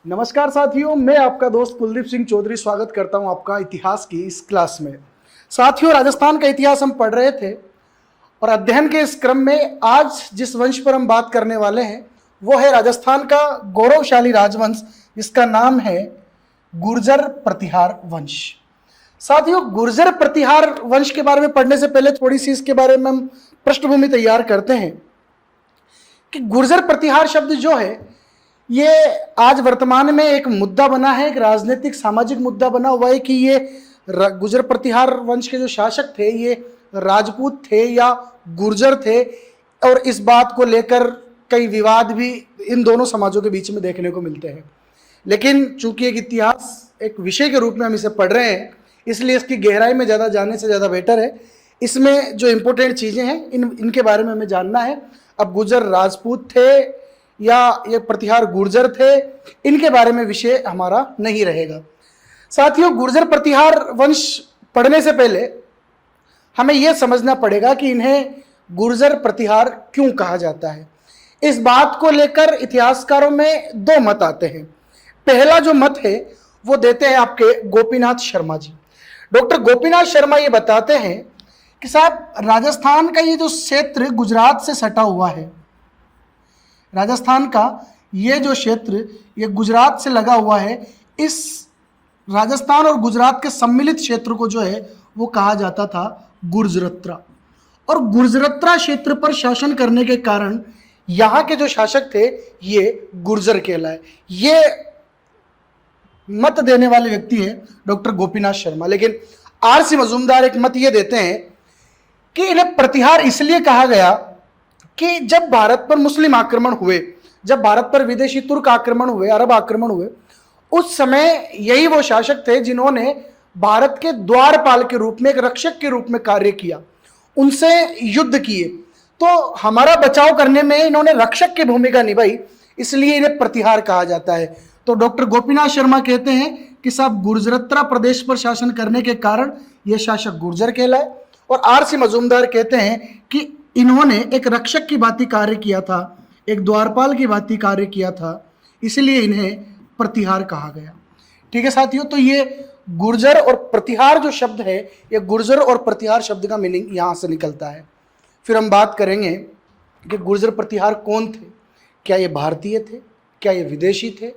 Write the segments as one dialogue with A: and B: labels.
A: नमस्कार साथियों, मैं आपका दोस्त कुलदीप सिंह चौधरी स्वागत करता हूं आपका इतिहास की इस क्लास में। साथियों, राजस्थान का इतिहास हम पढ़ रहे थे और अध्ययन के इस क्रम में आज जिस वंश पर हम बात करने वाले हैं वो है राजस्थान का गौरवशाली राजवंश जिसका नाम है गुर्जर प्रतिहार वंश। साथियों, गुर्जर प्रतिहार वंश के बारे में पढ़ने से पहले थोड़ी सी इसके बारे में हम पृष्ठभूमि तैयार करते हैं कि गुर्जर प्रतिहार शब्द जो है ये आज वर्तमान में एक मुद्दा बना है, एक राजनीतिक सामाजिक मुद्दा बना हुआ है कि ये गुर्जर प्रतिहार वंश के जो शासक थे ये राजपूत थे या गुर्जर थे, और इस बात को लेकर कई विवाद भी इन दोनों समाजों के बीच में देखने को मिलते हैं। लेकिन चूंकि एक इतिहास एक विषय के रूप में हम इसे पढ़ रहे हैं, इसलिए इसकी गहराई में ज़्यादा जानने से ज़्यादा बेटर है इसमें जो इम्पोर्टेंट चीज़ें हैं इनके बारे में हमें जानना है। अब गुर्जर राजपूत थे या ये प्रतिहार गुर्जर थे, इनके बारे में विषय हमारा नहीं रहेगा। साथियों, गुर्जर प्रतिहार वंश पढ़ने से पहले हमें यह समझना पड़ेगा कि इन्हें गुर्जर प्रतिहार क्यों कहा जाता है। इस बात को लेकर इतिहासकारों में दो मत आते हैं। पहला जो मत है वो देते हैं आपके गोपीनाथ शर्मा जी। डॉक्टर गोपीनाथ शर्मा ये बताते हैं कि साहब, राजस्थान का ये जो क्षेत्र गुजरात से सटा हुआ है, राजस्थान का ये जो क्षेत्र ये गुजरात से लगा हुआ है, इस राजस्थान और गुजरात के सम्मिलित क्षेत्र को जो है वो कहा जाता था गुर्जरत्रा। और गुर्जरत्रा क्षेत्र पर शासन करने के कारण यहाँ के जो शासक थे ये गुर्जर कहलाए। ये मत देने वाले व्यक्ति हैं डॉक्टर गोपीनाथ शर्मा। लेकिन आर.सी. मजूमदार एक मत ये देते हैं कि इन्हें प्रतिहार इसलिए कहा गया कि जब भारत पर मुस्लिम आक्रमण हुए, जब भारत पर विदेशी तुर्क आक्रमण हुए, अरब आक्रमण हुए, उस समय यही वो शासक थे जिन्होंने भारत के द्वारपाल के रूप में, एक रक्षक के रूप में कार्य किया, उनसे युद्ध किए। तो हमारा बचाव करने में इन्होंने रक्षक की भूमिका निभाई, इसलिए इन्हें प्रतिहार कहा जाता है। तो डॉक्टर गोपीनाथ शर्मा कहते हैं कि साहब, गुर्जरत्रा प्रदेश पर शासन करने के कारण यह शासक गुर्जर कहलाए। और आर.सी. मजूमदार कहते हैं कि इन्होंने एक रक्षक की भांति कार्य किया था, एक द्वारपाल की भांति कार्य किया था, इसलिए इन्हें प्रतिहार कहा गया। ठीक है साथियों, तो ये गुर्जर और प्रतिहार जो शब्द है, ये गुर्जर और प्रतिहार शब्द का मीनिंग यहाँ से निकलता है। फिर हम बात करेंगे कि गुर्जर प्रतिहार कौन थे। क्या ये भारतीय थे, क्या ये विदेशी थे,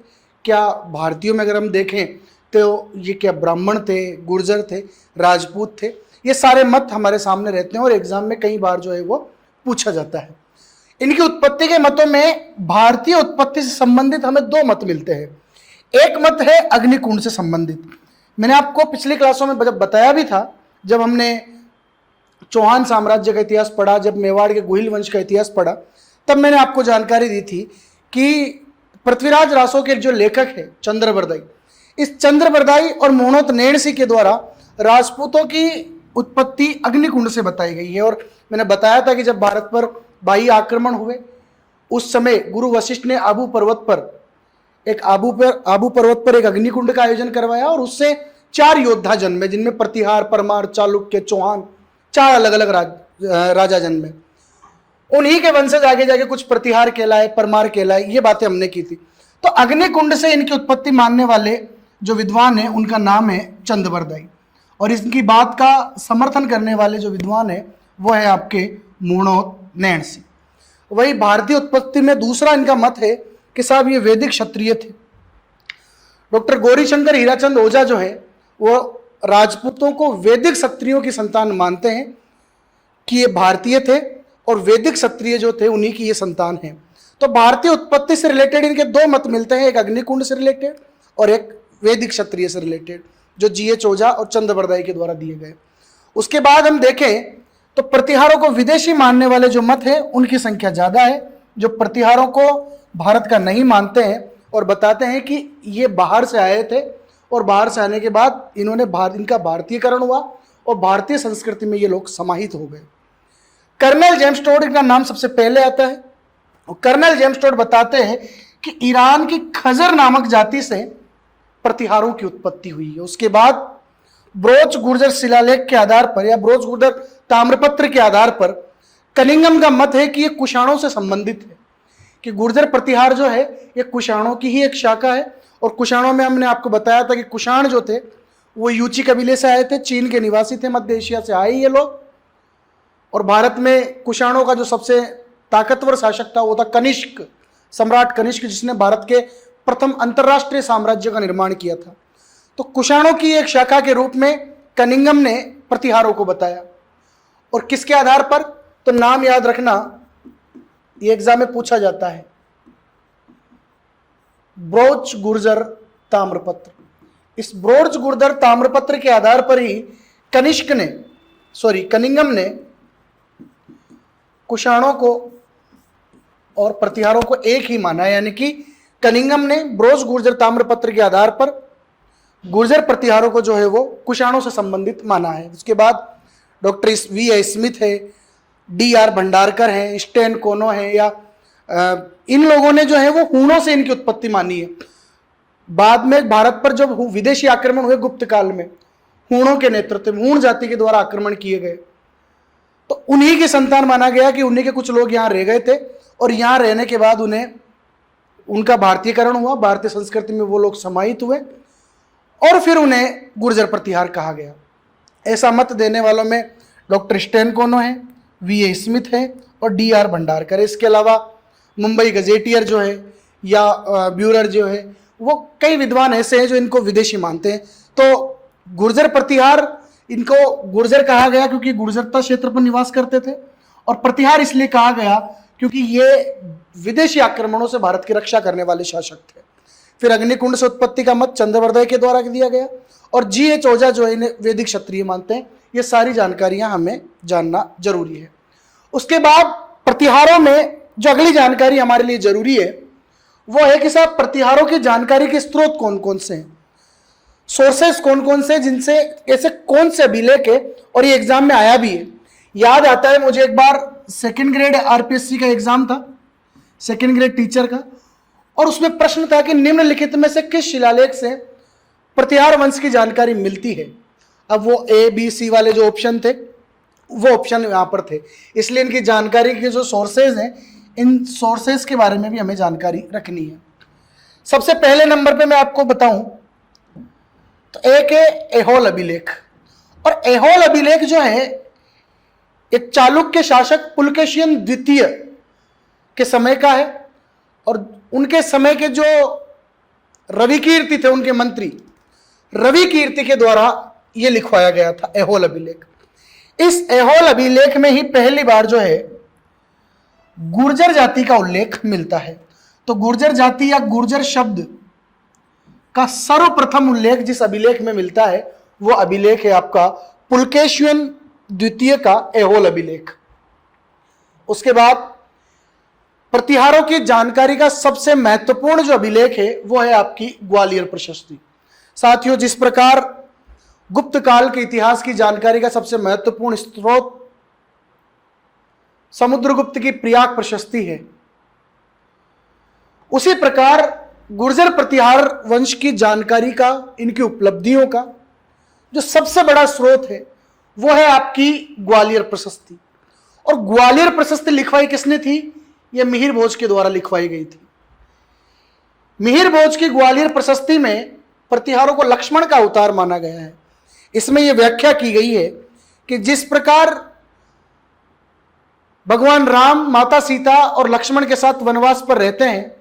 A: क्या भारतीयों में अगर हम देखें तो ये क्या ब्राह्मण थे, गुर्जर थे, राजपूत थे। ये सारे मत हमारे सामने रहते हैं और एग्जाम में कई बार जो है वो पूछा जाता है। इनकी उत्पत्ति के मतों में भारतीय उत्पत्ति से संबंधित हमें दो मत मिलते हैं। एक मत है अग्निकुंड से संबंधित। मैंने आपको पिछली क्लासों में जब बताया भी था, जब हमने चौहान साम्राज्य का इतिहास पढ़ा, जब मेवाड़ के गुहिल वंश का इतिहास पढ़ा, तब मैंने आपको जानकारी दी थी कि पृथ्वीराज रासो के जो लेखक है चंद्रबरदाई, इस चंद्रबरदाई और मोहनोत नैणसी के द्वारा राजपूतों की उत्पत्ति अग्निकुंड से बताई गई है। और मैंने बताया था कि जब भारत पर बाह्य आक्रमण हुए उस समय गुरु वशिष्ठ ने आबू पर्वत पर एक अग्निकुंड का आयोजन करवाया और उससे 4 योद्धा जन्मे, जिनमें प्रतिहार, परमार, चालुक्य, चौहान, 4 अलग अलग राजा जन्मे। उन्हीं के वंशज आगे जाके कुछ प्रतिहार कहलाए, परमार कहलाए, ये बातें हमने की थी। तो अग्निकुंड से इनकी उत्पत्ति मानने वाले जो विद्वान है उनका नाम है चंद्रबरदाई, और इसकी बात का समर्थन करने वाले जो विद्वान है वो है आपके मोहनोत नैणसी। वही भारतीय उत्पत्ति में दूसरा इनका मत है कि साहब ये वैदिक क्षत्रिय थे। डॉक्टर गौरीशंकर हीराचंद ओझा जो है वो राजपूतों को वैदिक क्षत्रियों की संतान मानते हैं कि ये भारतीय थे और वैदिक क्षत्रिय जो थे उन्हीं की ये संतान है। तो भारतीय उत्पत्ति से रिलेटेड इनके दो मत मिलते हैं, एक अग्निकुंड से रिलेटेड और एक वैदिक क्षत्रिय से रिलेटेड, जो जी.एच. ओझा और चंद्रबरदाई के द्वारा दिए गए। उसके बाद हम देखें तो प्रतिहारों को विदेशी मानने वाले जो मत है उनकी संख्या ज़्यादा है, जो प्रतिहारों को भारत का नहीं मानते हैं और बताते हैं कि ये बाहर से आए थे और बाहर से आने के बाद इनका भारतीयकरण हुआ और भारतीय संस्कृति में ये लोग समाहित हो गए। कर्नल जेम्स टोड का नाम सबसे पहले आता है और कर्नल जेम्स टोड बताते हैं कि ईरान की खजर नामक जाति से प्रतिहारों की उत्पत्ति हुई है। उसके बाद ब्रोच गुर्जर शिलालेख के आधार पर या ब्रोच गुर्जर ताम्रपत्र के आधार पर कनिंगम का मत है कि यह कुषाणों से संबंधित है, कि गुर्जर प्रतिहार जो है यह कुषाणों की ही एक शाखा है और कुषाणों में हमने आपको बताया था कि कुषाण जो थे वो यूची कबीले से आए थे, चीन के निवासी थे, मध्य एशिया से आए ये लोग। और भारत में कुषाणों का जो सबसे ताकतवर शासक था वो था कनिष्क, सम्राट कनिष्क, जिसने भारत के प्रथम अंतरराष्ट्रीय साम्राज्य का निर्माण किया था। तो कुषाणों की एक शाखा के रूप में कनिंगम ने प्रतिहारों को बताया। और किसके आधार पर? तो नाम याद रखना, ये एग्जाम में पूछा जाता है, ब्रोच गुर्जर ताम्रपत्र। इस ब्रोच गुर्जर ताम्रपत्र के आधार पर ही कनिंगम ने कुषाणों को और प्रतिहारों को एक ही माना, यानी कि कनिंगम ने ब्रोच गुर्जर ताम्रपत्र के आधार पर गुर्जर प्रतिहारों को जो है वो कुषाणों से संबंधित माना है। उसके बाद डॉक्टर V.A. स्मिथ है, D.R. भंडारकर है, स्टैन कोनो है, या इन लोगों ने जो है वो हूणों से इनकी उत्पत्ति मानी है। बाद में भारत पर जब विदेशी आक्रमण हुए गुप्त काल में, हूणों के नेतृत्व में, हूण जाति के द्वारा आक्रमण किए गए, तो उन्हीं की संतान माना गया कि उन्हीं के कुछ लोग यहाँ रह गए थे और यहाँ रहने के बाद उनका भारतीयकरण हुआ, भारतीय संस्कृति में वो लोग समाहित हुए और फिर उन्हें गुर्जर प्रतिहार कहा गया। ऐसा मत देने वालों में डॉक्टर स्टैन कोनो है, V.A. स्मिथ है और D.R. भंडारकर। इसके अलावा मुंबई गजेटियर जो है या ब्यूरर जो है, वो कई विद्वान ऐसे हैं जो इनको विदेशी मानते हैं। तो गुर्जर प्रतिहार, इनको गुर्जर कहा गया क्योंकि गुर्जरता क्षेत्र पर निवास करते थे, और प्रतिहार इसलिए कहा गया क्योंकि ये विदेशी आक्रमणों से भारत की रक्षा करने वाले शासक थे। फिर अग्निकुंड से उत्पत्ति का मत चंद्रवर्धय के द्वारा दिया गया, और G.H. ओझा जो है इन्हें वैदिक क्षत्रिय मानते हैं। ये सारी जानकारियां हमें जानना जरूरी है। उसके बाद प्रतिहारों में जो अगली जानकारी हमारे लिए जरूरी है वो है कि साहब प्रतिहारों की जानकारी के स्रोत कौन कौन से हैं, सोर्सेस कौन कौन से, जिनसे ऐसे कौन से अभिलेख है, और ये एग्जाम में आया भी है। याद आता है मुझे, एक बार सेकंड ग्रेड RPSC का एग्जाम था, सेकंड ग्रेड टीचर का, और उसमें प्रश्न था कि निम्नलिखित में से किस शिलालेख से प्रतिहार वंश की जानकारी मिलती है। अब वो A, B, C वाले जो ऑप्शन थे वो ऑप्शन यहाँ पर थे, इसलिए इनकी जानकारी के जो सोर्सेज हैं, इन सोर्सेज के बारे में भी हमें जानकारी रखनी है। सबसे पहले नंबर पे मैं आपको बताऊं तो एक है ऐहोल अभिलेख। और ऐहोल अभिलेख जो है एक चालुक्य शासक पुलकेशियन द्वितीय के समय का है, और उनके समय के जो रवि कीर्ति थे, उनके मंत्री रवि कीर्ति के द्वारा यह लिखवाया गया था ऐहोल अभिलेख। इस ऐहोल अभिलेख में ही पहली बार जो है गुर्जर जाति का उल्लेख मिलता है। तो गुर्जर जाति या गुर्जर शब्द का सर्वप्रथम उल्लेख जिस अभिलेख में मिलता है वो अभिलेख है आपका पुलकेशियन द्वितीय का ऐहोल अभिलेख। उसके बाद प्रतिहारों की जानकारी का सबसे महत्वपूर्ण जो अभिलेख है वो है आपकी ग्वालियर प्रशस्ति। साथियों, जिस प्रकार गुप्त काल के इतिहास की जानकारी का सबसे महत्वपूर्ण स्रोत समुद्रगुप्त की प्रयाग प्रशस्ति है, उसी प्रकार गुर्जर प्रतिहार वंश की जानकारी का, इनकी उपलब्धियों का जो सबसे बड़ा स्रोत है वो है आपकी ग्वालियर प्रशस्ति। और ग्वालियर प्रशस्ति लिखवाई किसने थी? यह मिहिर भोज के द्वारा लिखवाई गई थी। मिहिर भोज की ग्वालियर प्रशस्ति में प्रतिहारों को लक्ष्मण का अवतार माना गया है। इसमें यह व्याख्या की गई है कि जिस प्रकार भगवान राम माता सीता और लक्ष्मण के साथ वनवास पर रहते हैं,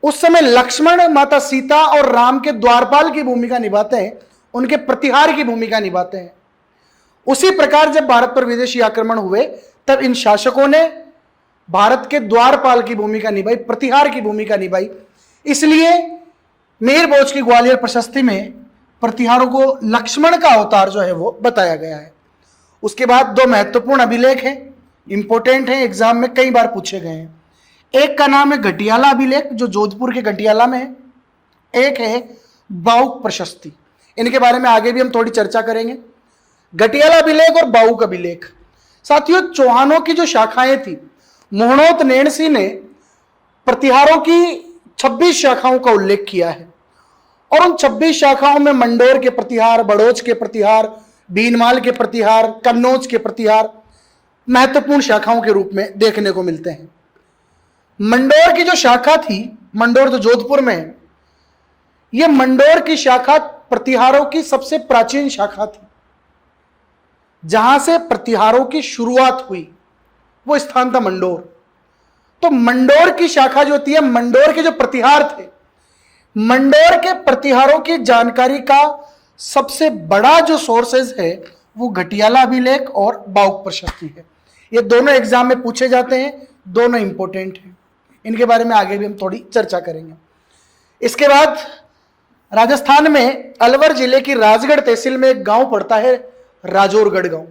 A: उस समय लक्ष्मण माता सीता और राम के द्वारपाल की भूमिका निभाते हैं, उनके प्रतिहार की भूमिका निभाते हैं। उसी प्रकार जब भारत पर विदेशी आक्रमण हुए तब इन शासकों ने भारत के द्वारपाल की भूमिका निभाई, प्रतिहार की भूमिका निभाई। इसलिए मिहिर भोज की ग्वालियर प्रशस्ति में प्रतिहारों को लक्ष्मण का अवतार जो है वो बताया गया है। उसके बाद दो महत्वपूर्ण अभिलेख हैं, इंपोर्टेंट हैं, एग्जाम में कई बार पूछे गए हैं। एक का नाम है घटियाला अभिलेख जो जोधपुर के घटियाला में है, एक है बाउक प्रशस्ति। इनके बारे में आगे भी हम थोड़ी चर्चा करेंगे। घटियाला अभिलेख और बाउक अभिलेख, साथियों चौहानों की जो शाखाएं थी, मोहनोत नेणसी ने प्रतिहारों की 26 शाखाओं का उल्लेख किया है, और उन 26 शाखाओं में मंडोर के प्रतिहार, बड़ोच के प्रतिहार, भीनमाल के प्रतिहार, कन्नौज के प्रतिहार महत्वपूर्ण शाखाओं के रूप में देखने को मिलते हैं। मंडोर की जो शाखा थी, मंडोर जो जोधपुर में है, यह मंडोर की शाखा प्रतिहारों की सबसे प्राचीन शाखा थी। जहां से प्रतिहारों की शुरुआत हुई वो स्थान था मंडोर। तो मंडोर की शाखा जो होती है, मंडोर के जो प्रतिहार थे, मंडोर के प्रतिहारों की जानकारी का सबसे बड़ा जो सोर्सेज है वो घटियाला अभिलेख और बाउक प्रशस्ति है। ये दोनों एग्जाम में पूछे जाते हैं, दोनों इंपॉर्टेंट हैं। इनके बारे में आगे भी हम थोड़ी चर्चा करेंगे। इसके बाद राजस्थान में अलवर जिले की राजगढ़ तहसील में एक गांव पड़ता है, राजौरगढ़ गांव।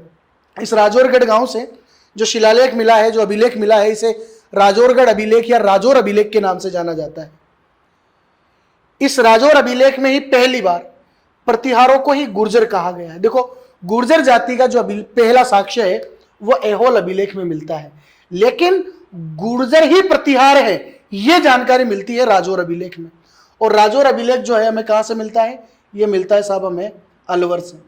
A: इस राजौरगढ़ गांव से जो शिलालेख मिला है, जो अभिलेख मिला है, इसे राजौरगढ़ अभिलेख या राजौर अभिलेख के नाम से जाना जाता है। इस राजौर अभिलेख में ही पहली बार प्रतिहारों को ही गुर्जर कहा गया है। देखो, गुर्जर जाति का जो पहला साक्ष्य है वो ऐहोल अभिलेख में मिलता है, लेकिन गुर्जर ही प्रतिहार है यह जानकारी मिलती है राजौर अभिलेख में। और राजौर अभिलेख जो है हमें कहां से मिलता है? यह मिलता है साहब हमें अलवर से।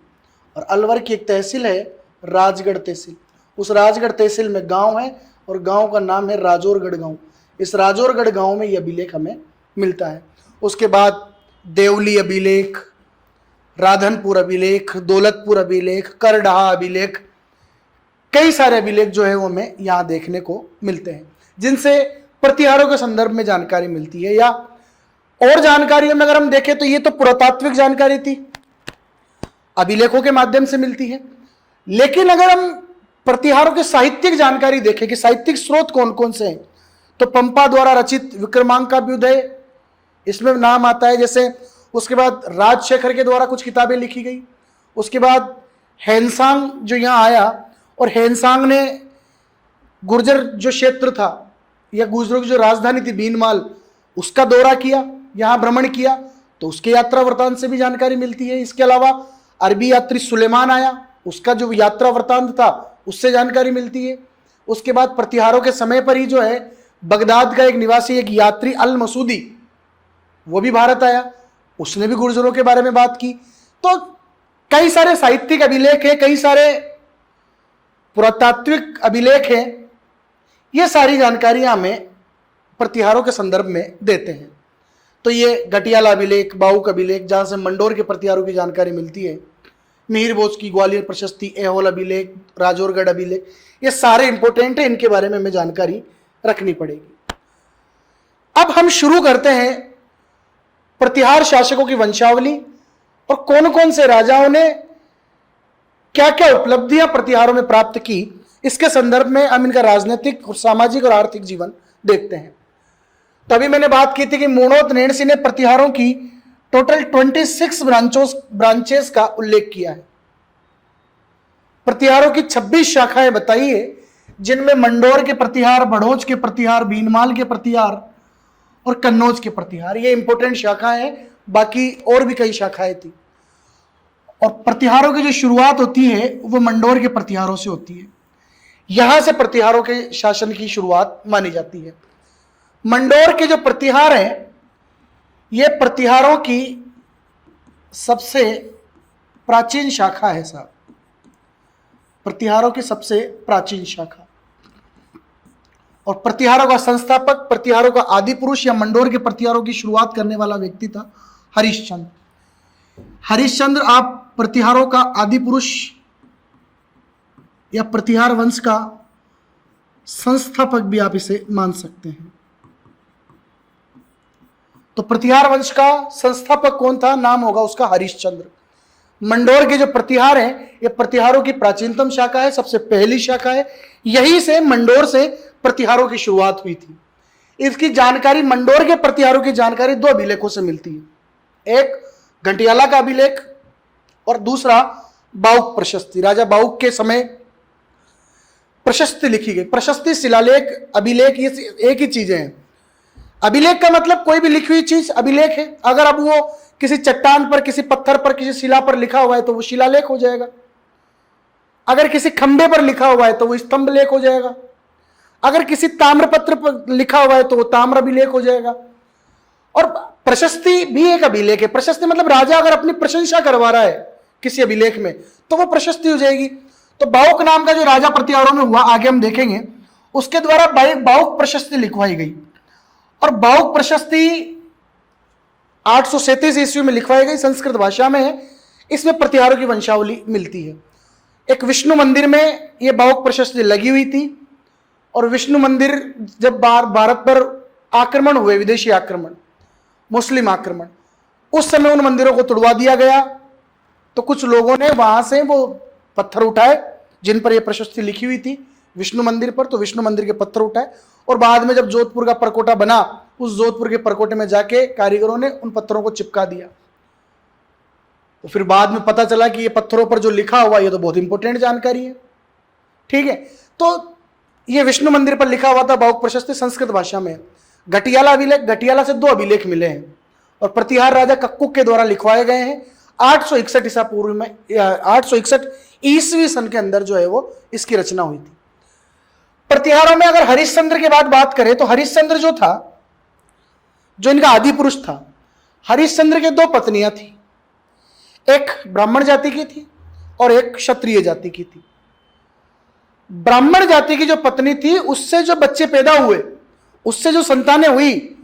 A: और अलवर की एक तहसील है राजगढ़ तहसील। उस राजगढ़ तहसील में गांव है और गांव का नाम है राजौरगढ़ गांव। इस राजौरगढ़ गांव में यह अभिलेख हमें मिलता है। उसके बाद देवली अभिलेख, राधनपुर अभिलेख, दौलतपुर अभिलेख, करडहा अभिलेख, कई सारे अभिलेख जो है वो हमें यहाँ देखने को मिलते हैं, जिनसे प्रतिहारों के संदर्भ में जानकारी मिलती है। या और जानकारियों में अगर हम देखें तो ये तो पुरातात्विक जानकारी थी, अभिलेखों के माध्यम से मिलती है। लेकिन अगर हम प्रतिहारों की साहित्यिक जानकारी देखें कि साहित्यिक स्रोत कौन कौन से हैं, तो पंपा द्वारा रचित विक्रमांकाभ्युदय इसमें नाम आता है। जैसे उसके बाद राजशेखर के द्वारा कुछ किताबें लिखी गई। उसके बाद हेनसांग जो यहाँ आया और हेनसांग ने गुर्जर जो क्षेत्र था या गुर्जरों की जो राजधानी थी बीनमाल, उसका दौरा किया, यहाँ भ्रमण किया, तो उसके यात्रा वृतांत से भी जानकारी मिलती है। इसके अलावा अरबी यात्री सुलेमान आया, उसका जो यात्रा वृतांत था उससे जानकारी मिलती है। उसके बाद प्रतिहारों के समय पर ही जो है बगदाद का एक निवासी, एक यात्री अल मसूदी, वो भी भारत आया, उसने भी गुर्जरों के बारे में बात की। तो कई सारे साहित्यिक अभिलेख हैं, कई सारे पुरातात्विक अभिलेख हैं, ये सारी जानकारियां हमें प्रतिहारों के संदर्भ में देते हैं। तो ये घटियाला अभिलेख, बाउक अभिलेख, जहां से मंडोर के प्रतिहारों की जानकारी मिलती है, मिहिर बोस की ग्वालियर प्रशस्ति, ऐहोल अभिलेख, राजौरगढ़ अभिलेख, ये सारे इंपॉर्टेंट है, इनके बारे में हमें जानकारी रखनी पड़ेगी। अब हम शुरू करते हैं प्रतिहार शासकों की वंशावली और कौन कौन से राजाओं ने क्या क्या उपलब्धियां प्रतिहारों में प्राप्त की, इसके संदर्भ में हम इनका राजनीतिक और सामाजिक और आर्थिक जीवन देखते हैं। तो अभी मैंने बात की थी कि मूणोत नेणसी ने प्रतिहारों की टोटल 26 ब्रांचेस का उल्लेख किया है। प्रतिहारों की 26 शाखाएं बताई है, जिनमें मंडोर के प्रतिहार, बड़ोच के प्रतिहार, बीनमाल के प्रतिहार और कन्नौज के प्रतिहार, ये इंपॉर्टेंट शाखाएं हैं। बाकी और भी कई शाखाएं थी। और प्रतिहारों की जो शुरुआत होती है वो मंडोर के प्रतिहारों से होती है। यहां से प्रतिहारों के शासन की शुरुआत मानी जाती है। मंडोर के जो प्रतिहार हैं, ये प्रतिहारों की सबसे प्राचीन शाखा है साहब, प्रतिहारों की सबसे प्राचीन शाखा। और प्रतिहारों का संस्थापक, प्रतिहारों का आदि पुरुष या मंडोर के प्रतिहारों की शुरुआत करने वाला व्यक्ति था हरिश्चंद्र। हरिश्चंद्र आप प्रतिहारों का आदि पुरुष या प्रतिहार वंश का संस्थापक भी आप इसे मान सकते हैं। तो प्रतिहार वंश का संस्थापक कौन था? नाम होगा उसका हरिश्चंद्र। मंडोर के जो प्रतिहार हैं, ये प्रतिहारों की प्राचीनतम शाखा है, सबसे पहली शाखा है। यहीं से मंडोर से प्रतिहारों की शुरुआत हुई थी। इसकी जानकारी, मंडोर के प्रतिहारों की जानकारी दो अभिलेखों से मिलती है, एक घटियाला का अभिलेख और दूसरा बाउक प्रशस्ति। राजा बाउक के समय प्रशस्ति लिखी गई। प्रशस्ति, शिलालेख, अभिलेख, ये एक ही चीजें हैं। अभिलेख का मतलब कोई भी लिखी हुई चीज अभिलेख है। अगर अब वो किसी चट्टान पर, किसी पत्थर पर, किसी शिला पर लिखा हुआ है तो वो शिलालेख हो जाएगा। अगर किसी खंबे पर लिखा हुआ है तो वो स्तंभ लेख हो जाएगा। अगर किसी ताम्रपत्र पर लिखा हुआ है तो वो ताम्र अभिलेख हो जाएगा। और प्रशस्ति भी एक अभिलेख है। प्रशस्ति मतलब राजा अगर अपनी प्रशंसा करवा रहा है किसी अभिलेख में तो वो प्रशस्ति हो जाएगी। तो बाउक नाम का जो राजा प्रतिहारों में हुआ, आगे हम देखेंगे, उसके द्वारा बाउक प्रशस्ति लिखवाई गई। और बाउक प्रशस्ति 837 ईस्वी में लिखवाई गई, संस्कृत भाषा में है। इसमें प्रतिहारों की वंशावली मिलती है। एक विष्णु मंदिर में यह बाहुक प्रशस्ति लगी हुई थी, और विष्णु मंदिर जब भारत पर आक्रमण हुए, विदेशी आक्रमण, मुस्लिम आक्रमण, उस समय उन मंदिरों को तुड़वा दिया गया। तो कुछ लोगों ने वहां से वो पत्थर उठाए जिन पर यह प्रशस्ति लिखी हुई थी विष्णु मंदिर पर, तो विष्णु मंदिर के पत्थर उठाए, और बाद में जब जोधपुर का परकोटा बना, उस जोधपुर के परकोटे में जाके कारीगरों ने उन पत्थरों को चिपका दिया। तो फिर बाद में पता चला कि ये पत्थरों पर जो लिखा हुआ ये तो बहुत इंपॉर्टेंट जानकारी है। ठीक है, तो ये विष्णु मंदिर पर लिखा हुआ था बाहुक प्रशस्ति, संस्कृत भाषा में। घटियाला अभिलेख, घटियाला से 2 अभिलेख मिले हैं और प्रतिहार राजा कक्कुक के द्वारा लिखवाए गए हैं। 861 ईसा पूर्व में, 861 ईस्वी सन के अंदर जो है वो इसकी रचना हुई थी। प्रतिहारों में अगर हरिश्चंद्र के बाद बात करें तो हरिश्चंद्र जो था, जो इनका आदि पुरुष था, हरिश्चंद्र के 2 पत्नियां थी। एक ब्राह्मण जाति की थी और एक क्षत्रिय जाति की थी। ब्राह्मण जाति की जो पत्नी थी, उससे जो बच्चे पैदा हुए, उससे जो संतानें हुई,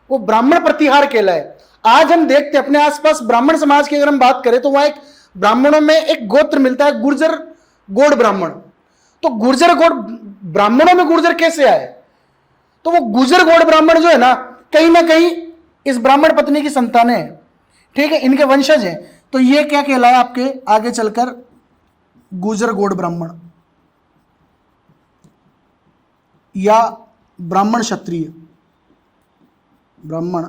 A: वो ब्राह्मण प्रतिहार कहलाए। आज हम देखते अपने आसपास ब्राह्मण समाज की अगर हम बात करें तो वहां एक ब्राह्मणों में एक गोत्र मिलता है, गुर्जर गौड़ ब्राह्मण। तो गुर्जर गौड़ ब्राह्मणों में गुर्जर कैसे आए? तो वो गुर्जर गौड़ ब्राह्मण जो है ना कहीं इस ब्राह्मण पत्नी की संतानें हैं। ठीक है, इनके वंशज हैं। तो ये क्या कहलाया आपके आगे चलकर? गुर्जर गौड़ ब्राह्मण या ब्राह्मण क्षत्रिय, ब्राह्मण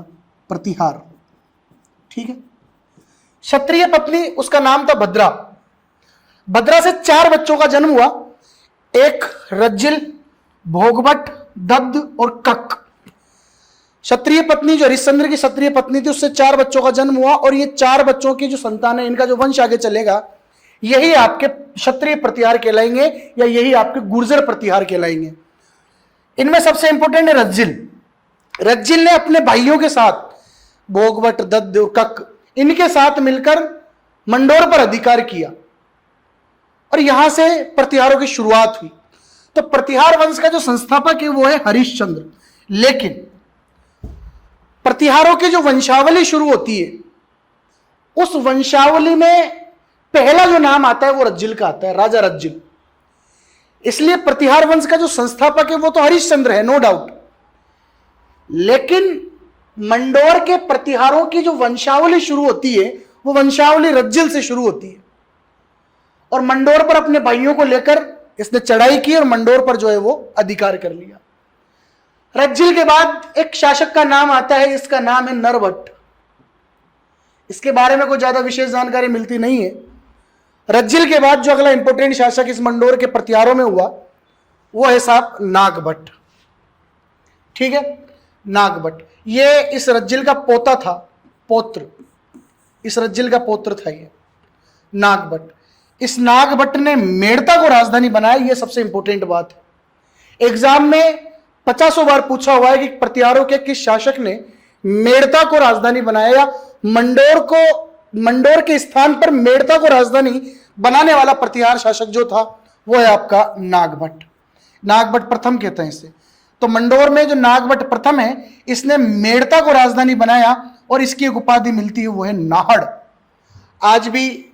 A: प्रतिहार। ठीक है, क्षत्रिय पत्नी, उसका नाम था भद्रा। भद्रा से 4 बच्चों का जन्म हुआ, एक रज्जिल, भोगभट, दद्द और कक। क्षत्रिय पत्नी जो हरिश्चंद्र की क्षत्रिय पत्नी थी, उससे 4 बच्चों का जन्म हुआ, और ये 4 बच्चों की जो संतान है, इनका जो वंश आगे चलेगा, यही आपके क्षत्रिय प्रतिहार कहलाएंगे या यही आपके गुर्जर प्रतिहार कहलाएंगे। इनमें सबसे इंपॉर्टेंट है रज्जिल। रज्जिल ने अपने भाइयों के साथ, भोगवट, दद्द और कक, इनके साथ मिलकर मंडोर पर अधिकार किया और यहां से प्रतिहारों की शुरुआत हुई। तो प्रतिहार वंश का जो संस्थापक है वो है हरिश्चंद्र। लेकिन प्रतिहारों की जो वंशावली शुरू होती है, उस वंशावली में पहला जो नाम आता है वो रज्जिल का आता है, राजा रज्जिल। इसलिए प्रतिहार वंश का जो संस्थापक है वो तो हरिश्चंद्र है, नो डाउट। लेकिन मंडोर के प्रतिहारों की जो वंशावली शुरू होती है वो वंशावली रज्जिल से शुरू होती है, और मंडोर पर अपने भाइयों को लेकर इसने चढ़ाई की और मंडोर पर जो है वो अधिकार कर लिया। रज्जिल के बाद एक शासक का नाम आता है, इसका नाम है नरभट्ट। इसके बारे में कोई ज्यादा विशेष जानकारी मिलती नहीं है। रज्जिल के बाद जो अगला इंपॉर्टेंट शासक इस मंडोर के प्रतिहारों में हुआ वो है साहब नागभट्ट। ठीक है, नागभट्ट ये इस रज्जिल का पोता था, पौत्र, इस रज्जिल का पौत्र था ये नागभट्ट। इस नागभट्ट ने मेड़ता को राजधानी बनाया, ये सबसे इंपॉर्टेंट बात है। एग्जाम में 50 बार पूछा हुआ है कि प्रतिहारों के किस शासक ने मेड़ता को राजधानी बनाया, मंडोर के स्थान पर मेड़ता को राजधानी बनाने वाला प्रतिहार शासक जो था वो है आपका नागभट्ट। नागभट्ट प्रथम कहते हैं इसे। तो मंडोर में जो नागभट्ट प्रथम है, इसने मेड़ता को राजधानी बनाया और इसकी एक उपाधि मिलती है वो है नाहड़। आज भी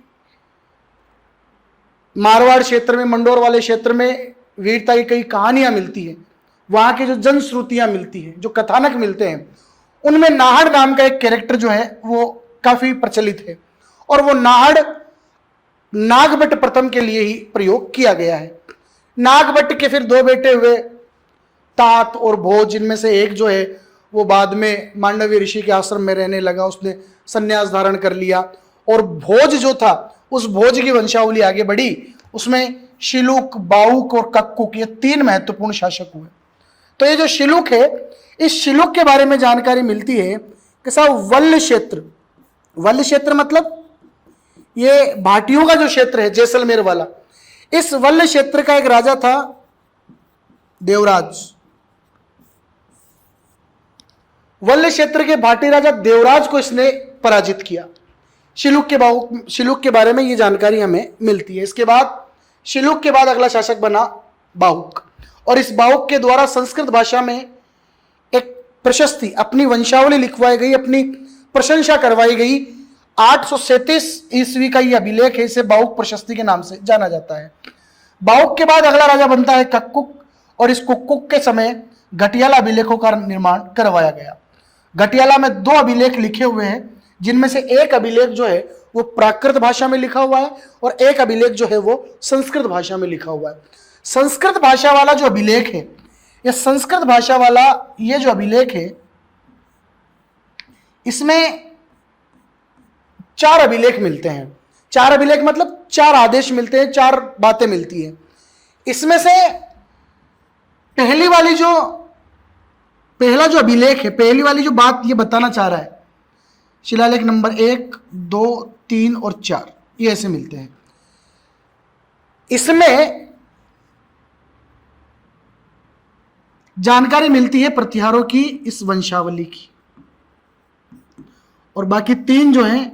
A: मारवाड़ क्षेत्र में, मंडोर वाले क्षेत्र में वीरता की कई कहानियां मिलती है, वहां की जो जनश्रुतियां मिलती है, जो कथानक मिलते हैं, उनमें नाहड़ नाम का एक कैरेक्टर जो है वो काफी प्रचलित है, और वो नाहड़ नागभट्ट प्रथम के लिए ही प्रयोग किया गया है। नागभट्ट के फिर 2 बेटे हुए, तात और भोज। इनमें से एक जो है वो बाद में मांडवी ऋषि के आश्रम में रहने लगा, उसने संन्यास धारण कर लिया। और भोज जो था, उस भोज की वंशावली आगे बढ़ी, उसमें शिलुक, बाहुक और कक्कुक, ये 3 महत्वपूर्ण शासक हुए। तो ये जो शिलुक है, इस शिलुक के बारे में जानकारी मिलती है कि साहब वल्ल क्षेत्र, वल्ल क्षेत्र मतलब ये भाटियों का जो क्षेत्र है जैसलमेर वाला, इस वल्ल क्षेत्र का एक राजा था देवराज। वल्ल क्षेत्र के भाटी राजा देवराज को इसने पराजित किया। शिलुक के बारे में ये जानकारी हमें मिलती है। इसके बाद शिलुक के बाद अगला शासक बना बाहुक, और इस बाहुक के द्वारा संस्कृत भाषा में एक प्रशस्ति, अपनी वंशावली लिखवाई गई, अपनी प्रशंसा करवाई गई। 837 ईस्वी का यह अभिलेख है, इसे बाउक प्रशस्ति के नाम से जाना जाता है। बाउक के बाद अगला राजा बनता है कक्कुक, और इस कुक्कुक के समय घटियाला अभिलेखों का निर्माण करवाया गया। घटियाला में 2 अभिलेख लिखे हुए हैं, जिनमें से एक अभिलेख जो है वो प्राकृत भाषा में लिखा हुआ है और एक अभिलेख जो है वो संस्कृत भाषा में लिखा हुआ है। संस्कृत भाषा वाला जो अभिलेख है, यह संस्कृत भाषा वाला ये जो अभिलेख है, इसमें 4 अभिलेख मिलते हैं। 4 अभिलेख मतलब 4 आदेश मिलते हैं, 4 बातें मिलती हैं। इसमें से पहला जो अभिलेख है, पहली वाली जो बात ये बताना चाह रहा है, शिलालेख नंबर 1, 2, 3 और 4, ये ऐसे मिलते हैं। इसमें जानकारी मिलती है प्रतिहारों की इस वंशावली की, और बाकी 3 जो हैं,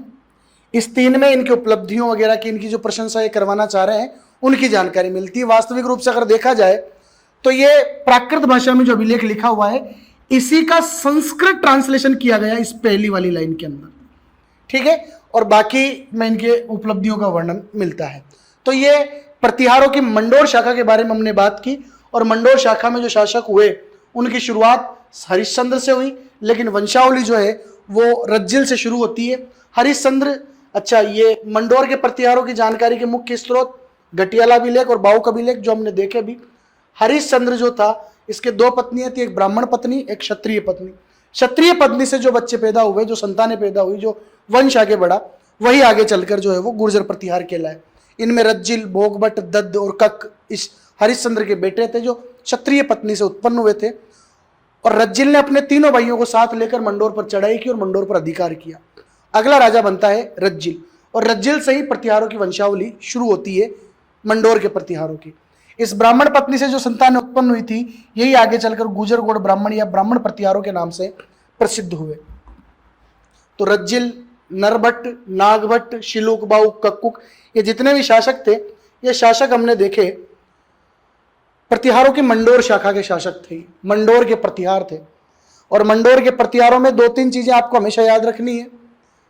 A: इस 3 में इनकी उपलब्धियों वगैरह की, इनकी जो प्रशंसा ये करवाना चाह रहे हैं उनकी जानकारी मिलती है। वास्तविक रूप से अगर देखा जाए तो ये प्राकृत भाषा में जो अभिलेख लिखा हुआ है, इसी का संस्कृत ट्रांसलेशन किया गया इस पहली वाली लाइन के अंदर, ठीक है, और बाकी में इनके उपलब्धियों का वर्णन मिलता है। तो ये प्रतिहारों की मंडोर शाखा के बारे में हमने बात की, और मंडोर शाखा में जो शासक हुए उनकी शुरुआत हरिश्चंद्र से हुई, लेकिन वंशावली जो है वो रज्जिल से शुरू होती है। हरिश्चंद्र, अच्छा, ये मंडोर के प्रतिहारों की जानकारी के मुख्य स्रोत घटियाला अभिलेख और बाउक अभिलेख जो हमने देखे भी। हरिश्चंद्र जो था, इसके 2 पत्नियां थी, एक ब्राह्मण पत्नी, एक क्षत्रिय पत्नी। क्षत्रिय पत्नी से जो बच्चे पैदा हुए, जो संतानें पैदा हुई, जो वंश आगे बढ़ा, वही आगे चलकर जो है वो गुर्जर प्रतिहार कहलाए। इनमें रज्जिल, भोगभट, दद्द और कक इस हरिश्चंद्र के बेटे थे, जो क्षत्रिय पत्नी से उत्पन्न हुए थे। और रज्जिल ने अपने 3 भाइयों को साथ लेकर मंडोर पर चढ़ाई की और मंडोर पर अधिकार किया। अगला राजा बनता है रज्जिल, और रज्जिल से ही प्रतिहारों की वंशावली शुरू होती है, मंडोर के प्रतिहारों की। इस ब्राह्मण पत्नी से जो संतान उत्पन्न हुई थी, यही आगे चलकर गुजरगोड़ ब्राह्मण या ब्राह्मण प्रतिहारों के नाम से प्रसिद्ध हुए। तो रज्जिल, नरभट्ट, नागभट्ट, शिलुक, बाउक, कक्कुक, ये जितने भी शासक थे, ये शासक हमने देखे प्रतिहारों की मंडोर शाखा के शासक थे, मंडोर के प्रतिहार थे। और मंडोर के प्रतिहारों में 2-3 चीजें आपको हमेशा याद रखनी है,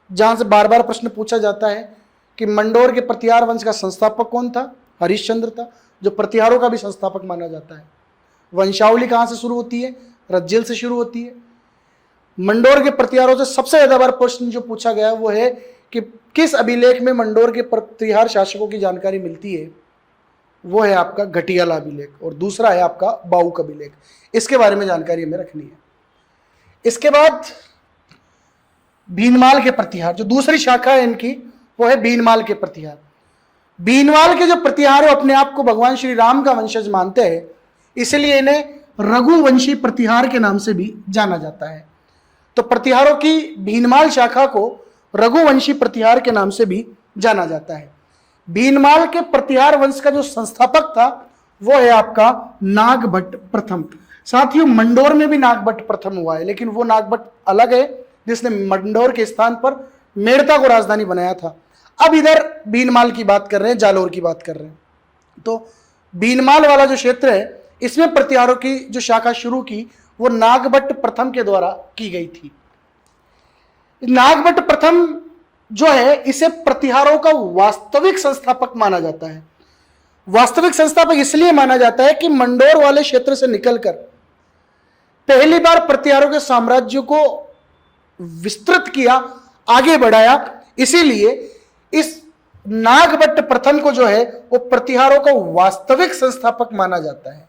A: जहां से बार बार प्रश्न पूछा जाता है कि मंडोर के प्रतिहार वंश का संस्थापक कौन था? हरिश्चंद्र था, जो प्रतिहारों का भी संस्थापक माना जाता है। वंशावली कहां से शुरू होती है? रज्जिल से शुरू होती है। मंडोर के प्रतिहारों से सबसे ज्यादा बार प्रश्न जो पूछा गया वो है कि किस अभिलेख में मंडोर के प्रतिहार शासकों की जानकारी मिलती है? वो है आपका घटियाला अभिलेख, और दूसरा है आपका बाउक अभिलेख। इसके बारे में जानकारी हमें रखनी है। इसके बाद भीनमाल के प्रतिहार, जो दूसरी शाखा है इनकी, वो है भीनमाल के प्रतिहार। भीनमाल के जो प्रतिहार है अपने आप को भगवान श्री राम का वंशज मानते हैं, इसलिए इन्हें रघुवंशी प्रतिहार के नाम से भी जाना जाता है। तो प्रतिहारों की भीनमाल शाखा को रघुवंशी प्रतिहार के नाम से भी जाना जाता है। भीनमाल के प्रतिहार वंश का जो संस्थापक था वो है आपका नागभट्ट प्रथम। साथियों, मंडोर में भी नागभट्ट प्रथम हुआ है, लेकिन वो नागभट्ट अलग है जिसने मंडोर के स्थान पर मेड़ता को राजधानी बनाया था। अब इधर भीनमाल की बात कर रहे हैं, जालोर की बात कर रहे हैं। तो भीनमाल वाला जो क्षेत्र है, इसमें प्रतिहारों की जो शाखा शुरू की वो नागभट्ट प्रथम के द्वारा की गई थी। नागभट्ट प्रथम जो है, इसे प्रतिहारों का वास्तविक संस्थापक माना जाता है। वास्तविक संस्थापक इसलिए माना जाता है कि मंडोर वाले क्षेत्र से निकलकर पहली बार प्रतिहारों के साम्राज्य को विस्तृत किया, आगे बढ़ाया। इसीलिए इस नागभट्ट प्रथम को जो है वो प्रतिहारों का वास्तविक संस्थापक माना जाता है।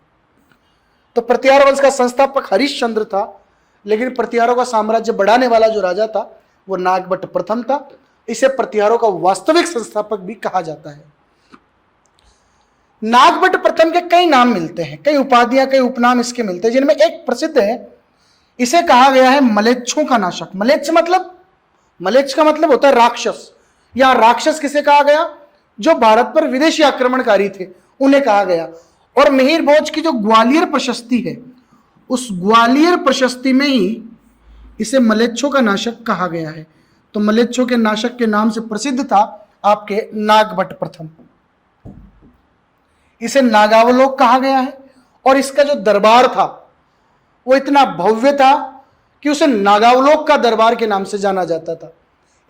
A: तो प्रतिहार वंश का संस्थापक हरिश्चंद्र था, लेकिन प्रतिहारों का साम्राज्य बढ़ाने वाला जो राजा था वो नागभट्ट प्रथम था। इसे प्रतिहारों का वास्तविक संस्थापक भी कहा जाता है। नागभट्ट प्रथम के कई नाम मिलते हैं, कई उपाधियां, कई उपनाम इसके मिलते हैं, जिनमें एक प्रसिद्ध है, इसे कहा गया है मलेच्छों का नाशक। मलेच्छ का मतलब होता है राक्षस। यहां राक्षस किसे कहा गया? जो भारत पर विदेशी आक्रमणकारी थे उन्हें कहा गया। और मिहिर भोज की जो ग्वालियर प्रशस्ति है, उस ग्वालियर प्रशस्ति में ही इसे मलेच्छों का नाशक कहा गया है। तो मलेच्छों के नाशक के नाम से प्रसिद्ध था आपके नागभट्ट प्रथम। इसे नागावलोक कहा गया है। और इसका जो दरबार था वो इतना भव्य था कि उसे नागावलोक का दरबार के नाम से जाना जाता था।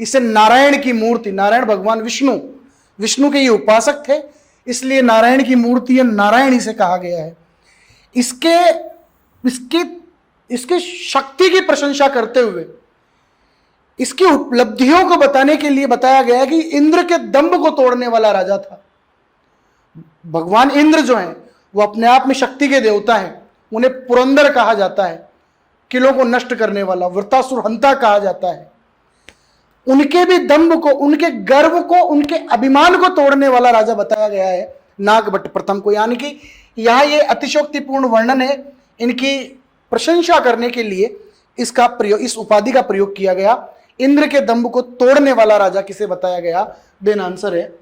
A: इसे नारायण की मूर्ति, नारायण भगवान विष्णु के ये उपासक थे, इसलिए नारायण की मूर्ति या नारायण इसे कहा गया है। इसके शक्ति की प्रशंसा करते हुए इसकी उपलब्धियों को बताने के लिए बताया गया है कि इंद्र के दंभ को तोड़ने वाला राजा था। भगवान इंद्र जो हैं वो अपने आप में शक्ति के देवता हैं, उन्हें पुरंदर कहा जाता है, किलों को नष्ट करने वाला, वृत्तासुर हंता कहा जाता है। उनके भी दंभ को, उनके गर्व को, उनके अभिमान को तोड़ने वाला राजा बताया गया है नागभट्ट प्रथम को। यानी कि यहां ये अतिशयोक्तिपूर्ण वर्णन है, इनकी प्रशंसा करने के लिए इसका प्रयोग, इस उपाधि का प्रयोग किया गया। इंद्र के दंभ को तोड़ने वाला राजा किसे बताया गया? देन आंसर है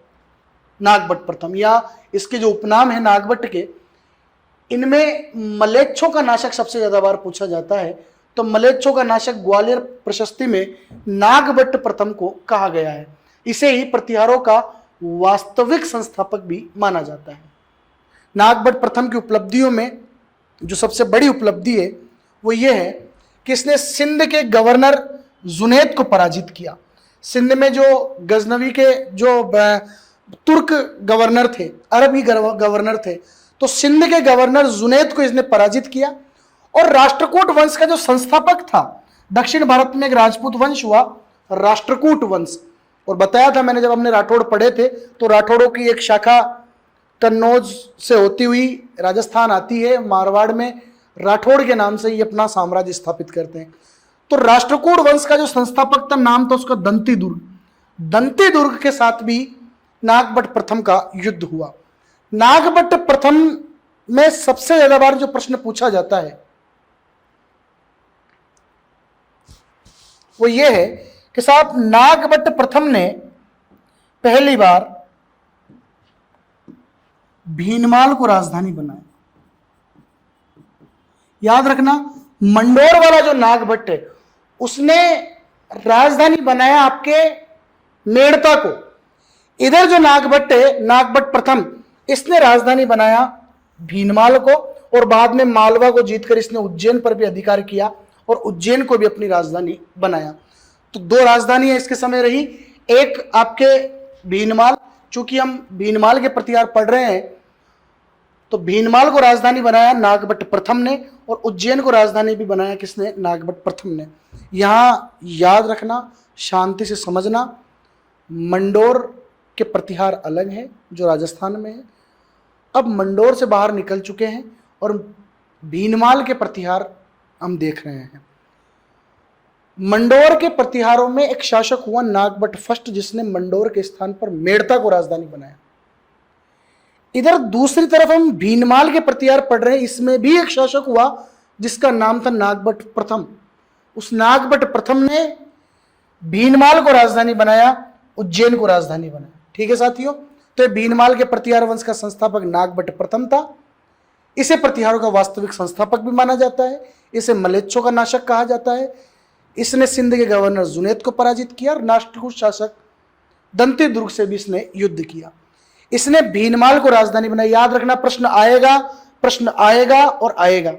A: नागभट्ट प्रथम, या इसके जो उपनाम है नागभट्ट के, इनमें मलेच्छों का नाशक सबसे ज्यादा बार पूछा जाता है। तो मलेच्छों का नाशक ग्वालियर प्रशस्ति में नागभट्ट प्रथम को कहा गया है। इसे ही प्रतिहारों का वास्तविक संस्थापक भी माना जाता है। नागभट्ट प्रथम की उपलब्धियों में जो सबसे बड़ी उपलब्धि है वो ये है कि इसने सिंध के गवर्नर जुनैद को पराजित किया। सिंध में जो गजनवी के जो तुर्क गवर्नर थे, अरबी गवर्नर थे, तो सिंध के गवर्नर जुनैद को इसने पराजित किया। और राष्ट्रकूट वंश का जो संस्थापक था, दक्षिण भारत में एक राजपूत वंश हुआ राष्ट्रकूट वंश, और बताया था मैंने जब हमने राठौड़ पढ़े थे, तो राठौड़ों की एक शाखा कन्नौज से होती हुई राजस्थान आती है, मारवाड़ में राठौड़ के नाम से ये अपना साम्राज्य स्थापित करते हैं। तो राष्ट्रकूट वंश का जो संस्थापक था, नाम था उसका दंती दुर्ग। दंती दुर्ग के साथ भी नागभट्ट प्रथम का युद्ध हुआ। नागभट्ट प्रथम में सबसे ज्यादा बार जो प्रश्न पूछा जाता है वो ये है कि साहब नागभट्ट प्रथम ने पहली बार भीनमाल को राजधानी बनाया। याद रखना, मंडोर वाला जो नागभट्ट है उसने राजधानी बनाया आपके मेड़ता को। इधर जो नागभट्ट है, नागभट्ट प्रथम, इसने राजधानी बनाया भीनमाल को, और बाद में मालवा को जीतकर इसने उज्जैन पर भी अधिकार किया और उज्जैन को भी अपनी राजधानी बनाया। तो दो राजधानियां इसके समय रही, एक आपके भीनमाल, चूंकि हम भीनमाल के प्रतिहार पढ़ रहे हैं तो भीनमाल को राजधानी बनाया नागभट्ट प्रथम ने, और उज्जैन को राजधानी भी बनाया किसने? नागभट्ट प्रथम ने। यहां याद रखना, शांति से समझना, मंडोर के प्रतिहार अलग है जो राजस्थान में है, अब मंडोर से बाहर निकल चुके हैं और भीनमाल के प्रतिहार हम देख रहे हैं। मंडोर के प्रतिहारों में एक शासक हुआ नागभट्ट फर्स्ट, जिसने मंडोर के स्थान पर मेड़ता को राजधानी बनाया। इधर दूसरी तरफ हम भीनमाल के प्रतिहार पढ़ रहे हैं, इसमें भी एक शासक हुआ जिसका नाम था नागभट्ट प्रथम। उस नागभट्ट प्रथम ने भीनमाल को राजधानी बनाया, उज्जैन को राजधानी बनाया। ठीक है साथियों, तो भीनमाल के प्रतिहार वंश का संस्थापक नागभट्ट प्रथम था। इसे प्रतिहारों का वास्तविक संस्थापक भी माना जाता है। इसे मलेच्छों का नाशक कहा जाता है। इसने सिंध के गवर्नर जुनैद को पराजित किया और राष्ट्रकूट शासक दंती दुर्ग से भी इसने युद्ध किया। इसने भीनमाल को राजधानी बनाई। याद रखना, प्रश्न आएगा और आएगा।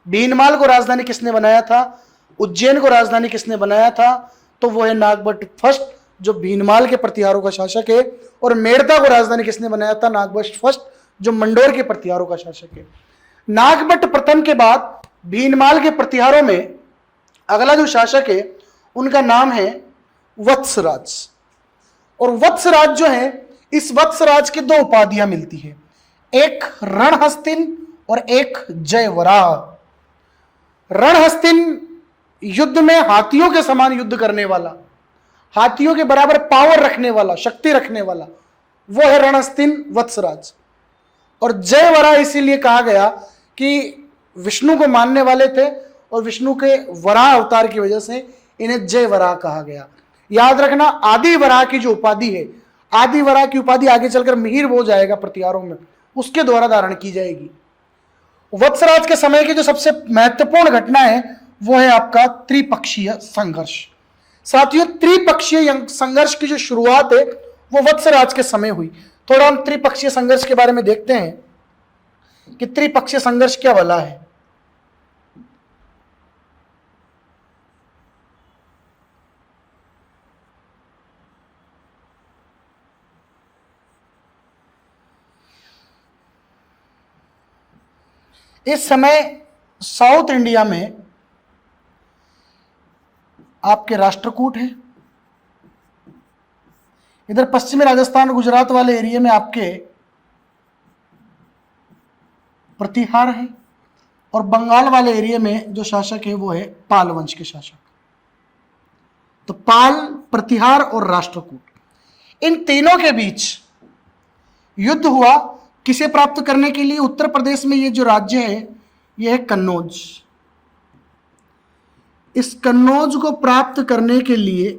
A: भीनमाल को राजधानी किसने बनाया था? उज्जैन को राजधानी किसने बनाया था? तो वो है नागभट्ट फर्स्ट, जो भीनमाल के प्रतिहारों का शासक है। और मेड़ता को राजधानी किसने बनाया था? नागभट्ट फर्स्ट, जो मंडोर के प्रतिहारों का शासक है। नागभट्ट प्रथम के बाद भीनमाल के प्रतिहारों में अगला जो शासक है उनका नाम है वत्सराज। और वत्सराज जो है, इस वत्सराज की दो उपाधियां मिलती है, एक रणहस्तिन और एक जयवराह। रणहस्तिन युद्ध में हाथियों के समान युद्ध करने वाला, हाथियों के बराबर पावर रखने वाला, शक्ति रखने वाला, वो है रणहस्तिन वत्सराज। और जयवराह इसीलिए कहा गया कि विष्णु को मानने वाले थे और विष्णु के वराह अवतार की वजह से इन्हें जयवराह कहा गया। याद रखना, आदि वराह की जो उपाधि है, आदि वराह की उपाधि आगे चलकर मिहिर हो जाएगा प्रतिहारों में, उसके द्वारा धारण की जाएगी। वत्सराज के समय की जो सबसे महत्वपूर्ण घटना है वो है आपका त्रिपक्षीय संघर्ष। साथियों, त्रिपक्षीय संघर्ष की जो शुरुआत है वो वत्सराज के समय हुई। थोड़ा हम त्रिपक्षीय संघर्ष के बारे में देखते हैं कि त्रिपक्षीय संघर्ष क्या भला है। इस समय साउथ इंडिया में आपके राष्ट्रकूट है, इधर पश्चिमी राजस्थान गुजरात वाले एरिया में आपके प्रतिहार है, और बंगाल वाले एरिया में जो शासक है वो है पाल वंश के शासक। तो पाल, प्रतिहार और राष्ट्रकूट, इन तीनों के बीच युद्ध हुआ। किसे प्राप्त करने के लिए? उत्तर प्रदेश में ये जो राज्य है ये है कन्नौज। इस कन्नौज को प्राप्त करने के लिए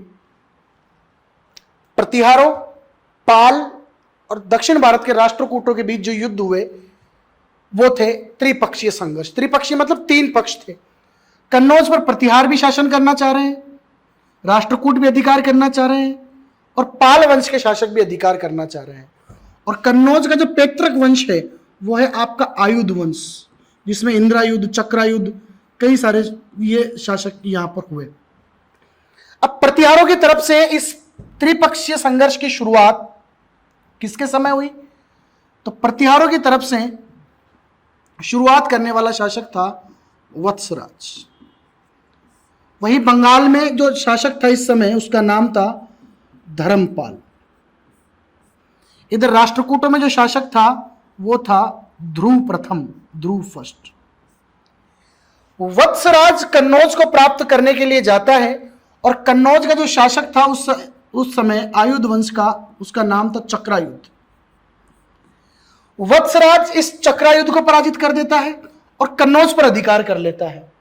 A: प्रतिहारों, पाल और दक्षिण भारत के राष्ट्रकूटों के बीच जो युद्ध हुए वो थे त्रिपक्षीय संघर्ष। त्रिपक्षीय मतलब तीन पक्ष थे। कन्नौज पर प्रतिहार भी शासन करना चाह रहे हैं, राष्ट्रकूट भी अधिकार करना चाह रहे हैं, और पाल वंश के शासक भी अधिकार करना चाह रहे हैं। और कन्नौज का जो पैतृक वंश है वो है आपका आयुध वंश, जिसमें इंद्रायुध, चक्रायुध, कई सारे ये शासक यहां पर हुए। अब प्रतिहारों की तरफ से इस त्रिपक्षीय संघर्ष की शुरुआत किसके समय हुई? तो प्रतिहारों की तरफ से शुरुआत करने वाला शासक था वत्सराज। वही बंगाल में जो शासक था इस समय उसका नाम था धर्मपाल। इधर राष्ट्रकूटों में जो शासक था वो था ध्रुव प्रथम, ध्रुव फर्स्ट। वत्सराज कन्नौज को प्राप्त करने के लिए जाता है, और कन्नौज का जो शासक था उस समय आयुध वंश का, उसका नाम था चक्रायुध। वत्सराज इस चक्रायुध को पराजित कर देता है और कन्नौज पर अधिकार कर लेता है।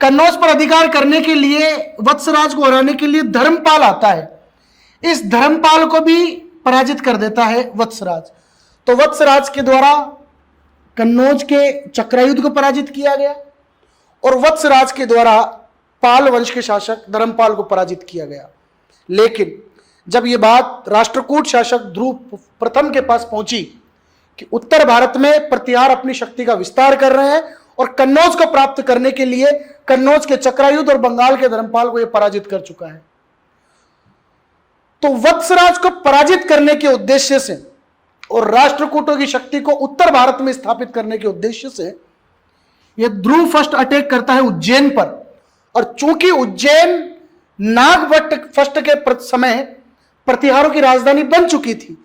A: कन्नौज पर अधिकार करने के लिए, वत्सराज को हराने के लिए धर्मपाल आता है। इस धर्मपाल को भी पराजित कर देता है वत्सराज। तो वत्सराज के द्वारा कन्नौज के चक्रायुध को पराजित किया गया, और वत्सराज के द्वारा पाल वंश के शासक धर्मपाल को पराजित किया गया। लेकिन जब यह बात राष्ट्रकूट शासक ध्रुव प्रथम के पास पहुंची कि उत्तर भारत में प्रतिहार अपनी शक्ति का विस्तार कर रहे हैं और कन्नौज को प्राप्त करने के लिए कन्नौज के चक्रायुध और बंगाल के धर्मपाल को यह पराजित कर चुका है, तो वत्सराज को पराजित करने के उद्देश्य से और राष्ट्रकूटों की शक्ति को उत्तर भारत में स्थापित करने के उद्देश्य से यह ध्रुव फर्स्ट अटैक करता है उज्जैन पर। और चूंकि उज्जैन नागभट्ट फर्स्ट के समय प्रतिहारों की राजधानी बन चुकी थी,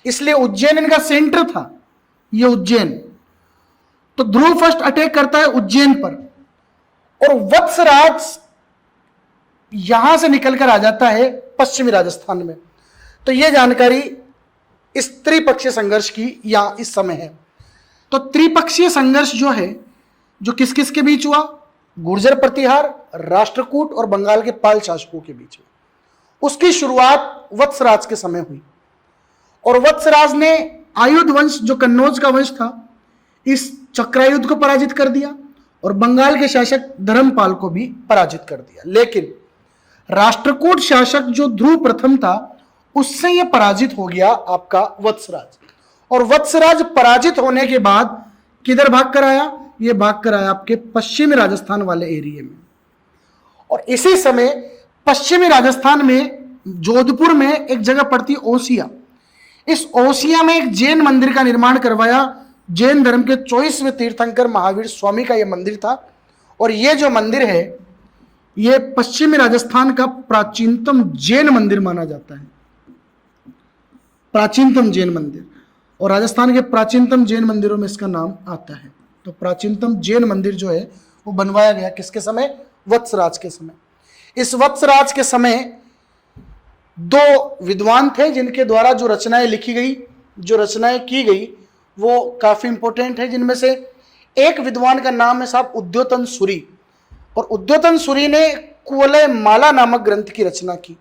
A: इसलिए उज्जैन इनका सेंटर था, यह उज्जैन। तो ध्रुव फर्स्ट अटैक करता है उज्जैन पर, और वत्सराज यहां से निकलकर आ जाता है पश्चिमी राजस्थान में। तो यह जानकारी इस त्रिपक्षीय संघर्ष की या इस समय है। तो त्रिपक्षीय संघर्ष जो है, जो किस किस के बीच हुआ? गुर्जर प्रतिहार, राष्ट्रकूट और बंगाल के पाल शासकों के बीच में। उसकी शुरुआत वत्सराज के समय हुई, और वत्सराज ने आयुध वंश, जो कन्नौज का वंश था, इस चक्रायुध को पराजित कर दिया, और बंगाल के शासक धर्मपाल को भी पराजित कर दिया। लेकिन राष्ट्रकूट शासक जो ध्रुव प्रथम था, उससे यह पराजित हो गया आपका वत्सराज। और वत्सराज पराजित होने के बाद किधर भाग कर आया? यह भाग कर आया आपके पश्चिमी राजस्थान वाले एरिया में। और इसी समय पश्चिमी राजस्थान में जोधपुर में एक जगह पड़ती ओसिया। इस ओसिया में एक जैन मंदिर का निर्माण करवाया। जैन धर्म के 24वें तीर्थंकर महावीर स्वामी का यह मंदिर था, और यह जो मंदिर है यह पश्चिमी राजस्थान का प्राचीनतम जैन मंदिर माना जाता है, प्राचीनतम जैन मंदिर। और राजस्थान के प्राचीनतम जैन मंदिरों में इसका नाम आता है। तो प्राचीनतम जैन मंदिर जो है वो बनवाया गया किसके समय? वत्सराज के समय। इस वत्सराज के समय दो विद्वान थे जिनके द्वारा जो रचनाएं लिखी गई, जो रचनाएं की गई, वो काफी इंपॉर्टेंट है। जिनमें से एक विद्वान का नाम है साहब उद्योतन सूरी, और उद्योतन सूरी ने कुवलय माला नामक ग्रंथ की रचना की।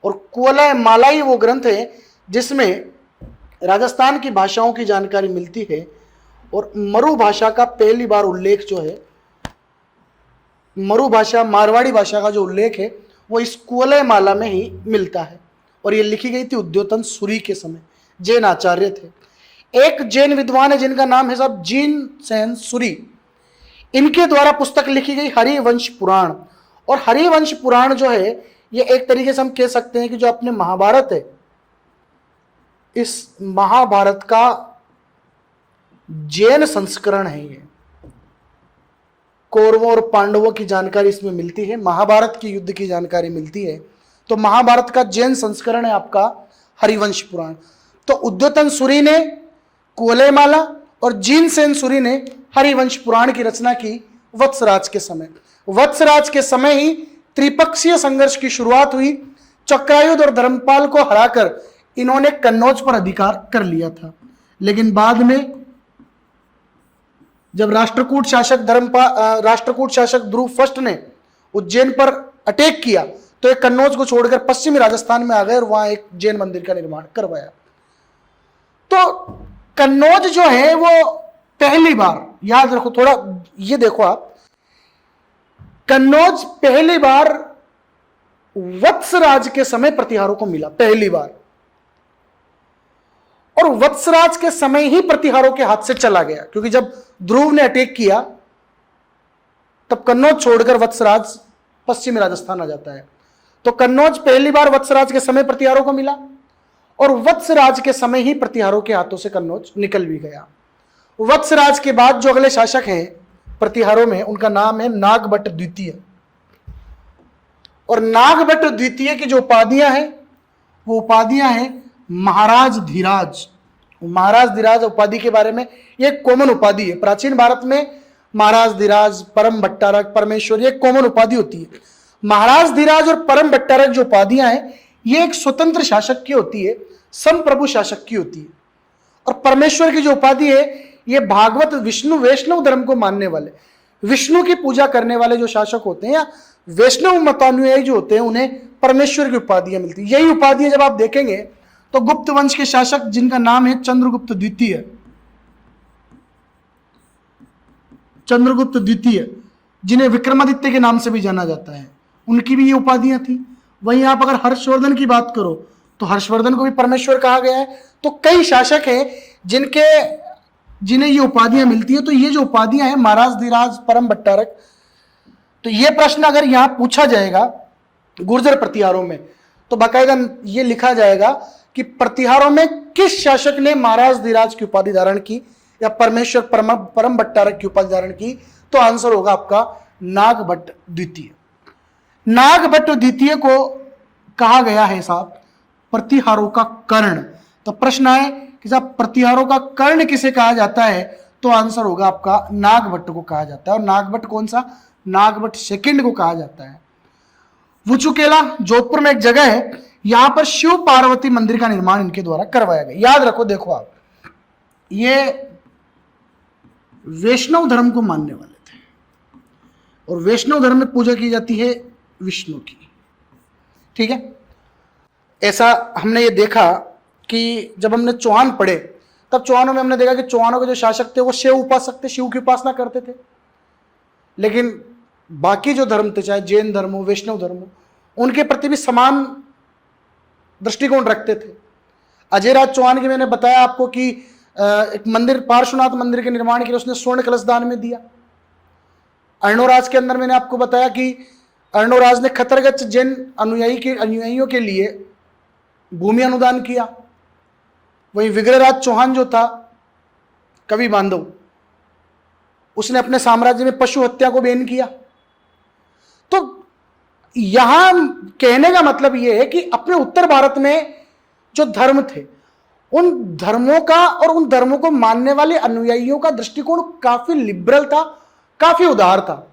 A: और कुवलय माला ही वो ग्रंथ है जिसमें राजस्थान की भाषाओं की जानकारी मिलती है, और मरु भाषा का पहली बार उल्लेख जो है, मरु भाषा, मारवाड़ी भाषा का जो उल्लेख है वो इस कुवलय माला में ही मिलता है। और ये लिखी गई थी उद्योतन सूरी के समय, जैन आचार्य थे। एक जैन विद्वान है जिनका नाम है साहब जीन सेन सूरी। इनके द्वारा पुस्तक लिखी गई हरिवंश पुराण। और हरिवंश पुराण जो है ये एक तरीके से हम कह सकते हैं कि जो अपने महाभारत है, इस महाभारत का जैन संस्करण है ये। कौरवों और पांडवों की जानकारी इसमें मिलती है, महाभारत की युद्ध की जानकारी मिलती है। तो महाभारत का जैन संस्करण है आपका हरिवंश पुराण। तो उद्योतन सूरी ने कुवलयमाला और जीनसेन सूरी ने हरिवंश पुराण की रचना की वत्सराज के समय। वत्सराज के समय ही त्रिपक्षीय संघर्ष की शुरुआत हुई। चक्रयुध और धर्मपाल को हराकर इन्होंने कन्नौज पर अधिकार कर लिया था, लेकिन बाद में जब राष्ट्रकूट शासक ध्रुव फर्स्ट ने उज्जैन पर अटैक किया तो एक कन्नौज को छोड़कर पश्चिमी राजस्थान में आ गए और वहां एक जैन मंदिर का निर्माण करवाया। तो कन्नौज जो है वो पहली बार, याद रखो थोड़ा, ये देखो आप, कन्नौज पहली बार वत्सराज के समय प्रतिहारों को मिला, पहली बार। और वत्सराज के समय ही प्रतिहारों के हाथ से चला गया, क्योंकि जब ध्रुव ने अटैक किया तब कन्नौज छोड़कर वत्सराज पश्चिमी राजस्थान आ जाता है। तो कन्नौज पहली बार वत्सराज के समय प्रतिहारों को मिला और वत्सराज के समय ही प्रतिहारों के हाथों से कन्नौज निकल भी गया। वत्सराज के बाद जो अगले शासक हैं प्रतिहारों में, उनका नाम है नागभट्ट द्वितीय। और नागभट्ट द्वितीय की जो उपाधियां हैं वो उपाधियां हैं महाराज धीराज। महाराज धीराज उपाधि के बारे में, ये कॉमन उपाधि है प्राचीन भारत में। महाराज धीराज, परम भट्टारक, परमेश्वर, ये कॉमन उपाधि होती है। महाराज धीराज और परम भट्टारक जो उपाधियां हैं ये एक स्वतंत्र शासक की होती है, संप्रभु शासक की होती है। और परमेश्वर की जो उपाधि है ये भागवत विष्णु वैष्णव धर्म को मानने वाले, विष्णु की पूजा करने वाले जो शासक होते हैं या वैष्णव मतानुयायी जो होते हैं उन्हें परमेश्वर की उपाधियां मिलती है। यही उपाधियां जब आप देखेंगे तो गुप्त वंश के शासक जिनका नाम है चंद्रगुप्त द्वितीय, चंद्रगुप्त द्वितीय जिन्हें विक्रमादित्य के नाम से भी जाना जाता है, उनकी भी ये उपाधियां थी। वहीं आप अगर हर्षवर्धन की बात करो तो हर्षवर्धन को भी परमेश्वर कहा गया है। तो कई शासक हैं जिन्हें ये उपाधियां मिलती है। तो ये जो उपाधियां हैं महाराज धीराज, परम भट्टारक, तो ये प्रश्न अगर यहां पूछा जाएगा गुर्जर प्रतिहारों में तो बाकायदा ये लिखा जाएगा कि प्रतिहारों में किस शासक ने महाराज धीराज की उपाधि धारण की या परमेश्वर परम भट्टारक की उपाधि धारण की। तो आंसर होगा आपका नागभट्ट द्वितीय। नागभट्ट द्वितीय को कहा गया है साहब प्रतिहारों का कर्ण। तो प्रश्न है कि साहब प्रतिहारों का कर्ण किसे कहा जाता है, तो आंसर होगा आपका नागभट्ट को कहा जाता है। और नागभट्ट कौन सा, नागभट्ट सेकंड को कहा जाता है। वुचुकेला जोधपुर में एक जगह है, यहां पर शिव पार्वती मंदिर का निर्माण इनके द्वारा करवाया गया। याद रखो, देखो आप, ये वैष्णव धर्म को मानने वाले थे और वैष्णव धर्म में पूजा की जाती है विष्णु की, ठीक है। ऐसा हमने ये देखा कि जब हमने चौहान पढ़े तब चौहानों में हमने देखा कि चौहानों के जो शासक थे वो शिव उपासक थे, शिव की उपासना करते थे। लेकिन बाकी जो धर्म थे, चाहे जैन धर्म हो, वैष्णव धर्म हो, उनके प्रति भी समान दृष्टिकोण रखते थे। अजयराज चौहान की मैंने बताया आपको कि एक मंदिर, पार्श्वनाथ मंदिर के निर्माण के लिए उसने स्वर्ण कलश दान में दिया। अर्णोराज के अंदर मैंने आपको बताया कि अर्णोराज ने खतरगच्छ जैन अनुयायियों के लिए भूमि अनुदान किया। वहीं विग्रहराज चौहान जो था, कवि बांधव, उसने अपने साम्राज्य में पशु हत्या को बैन किया। तो यहां कहने का मतलब यह है कि अपने उत्तर भारत में जो धर्म थे उन धर्मों का और उन धर्मों को मानने वाले अनुयायियों का दृष्टिकोण काफी लिबरल था, काफी उदार था।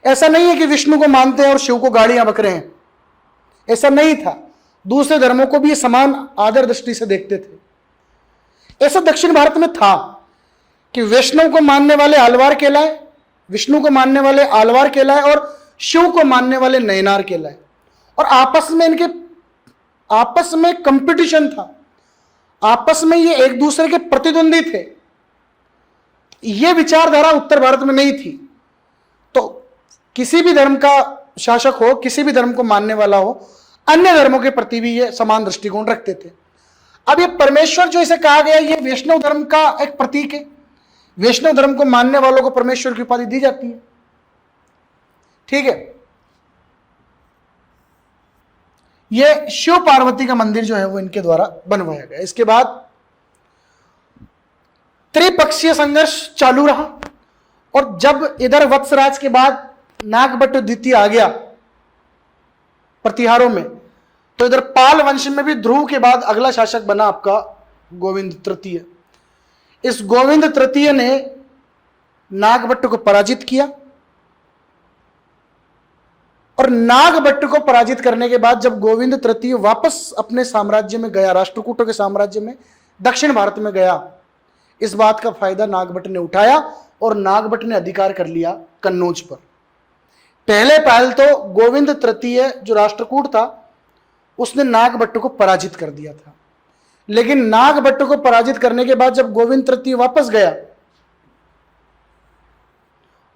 A: ऐसा नहीं है कि विष्णु को मानते हैं और शिव को गाड़ियां बक रहे हैं, ऐसा नहीं था। दूसरे धर्मों को भी समान आदर दृष्टि से देखते थे। ऐसा दक्षिण भारत में था कि वैष्णव को मानने वाले आलवार कहलाए, विष्णु को मानने वाले आलवार कहलाए और शिव को मानने वाले नयनार कहलाए। और आपस में कंपटीशन था, आपस में ये एक दूसरे के प्रतिद्वंदी थे। ये विचारधारा उत्तर भारत में नहीं थी। तो किसी भी धर्म का शासक हो, किसी भी धर्म को मानने वाला हो, अन्य धर्मों के प्रति भी ये समान दृष्टिकोण रखते थे। अब ये परमेश्वर जो इसे कहा गया, ये वैष्णव धर्म का एक प्रतीक है। वैष्णव धर्म को मानने वालों को परमेश्वर की उपाधि दी जाती है, ठीक है। ये शिव पार्वती का मंदिर जो है वो इनके द्वारा बनवाया गया। इसके बाद त्रिपक्षीय संघर्ष चालू रहा और जब इधर वत्सराज के बाद नागभट्ट द्वितीय आ गया प्रतिहारों में, तो इधर पाल वंश में भी ध्रुव के बाद अगला शासक बना आपका गोविंद तृतीय। इस गोविंद तृतीय ने नागभट्ट को पराजित किया, और नागभट्ट को पराजित करने के बाद जब गोविंद तृतीय वापस अपने साम्राज्य में गया, राष्ट्रकूटों के साम्राज्य में, दक्षिण भारत में गया, इस बात का फायदा नागभट्ट ने उठाया और नागभट्ट ने अधिकार कर लिया कन्नौज पर। पहल तो गोविंद तृतीय जो राष्ट्रकूट था उसने नागभट्ट को पराजित कर दिया था, लेकिन नागभट्ट को पराजित करने के बाद जब गोविंद तृतीय वापस गया,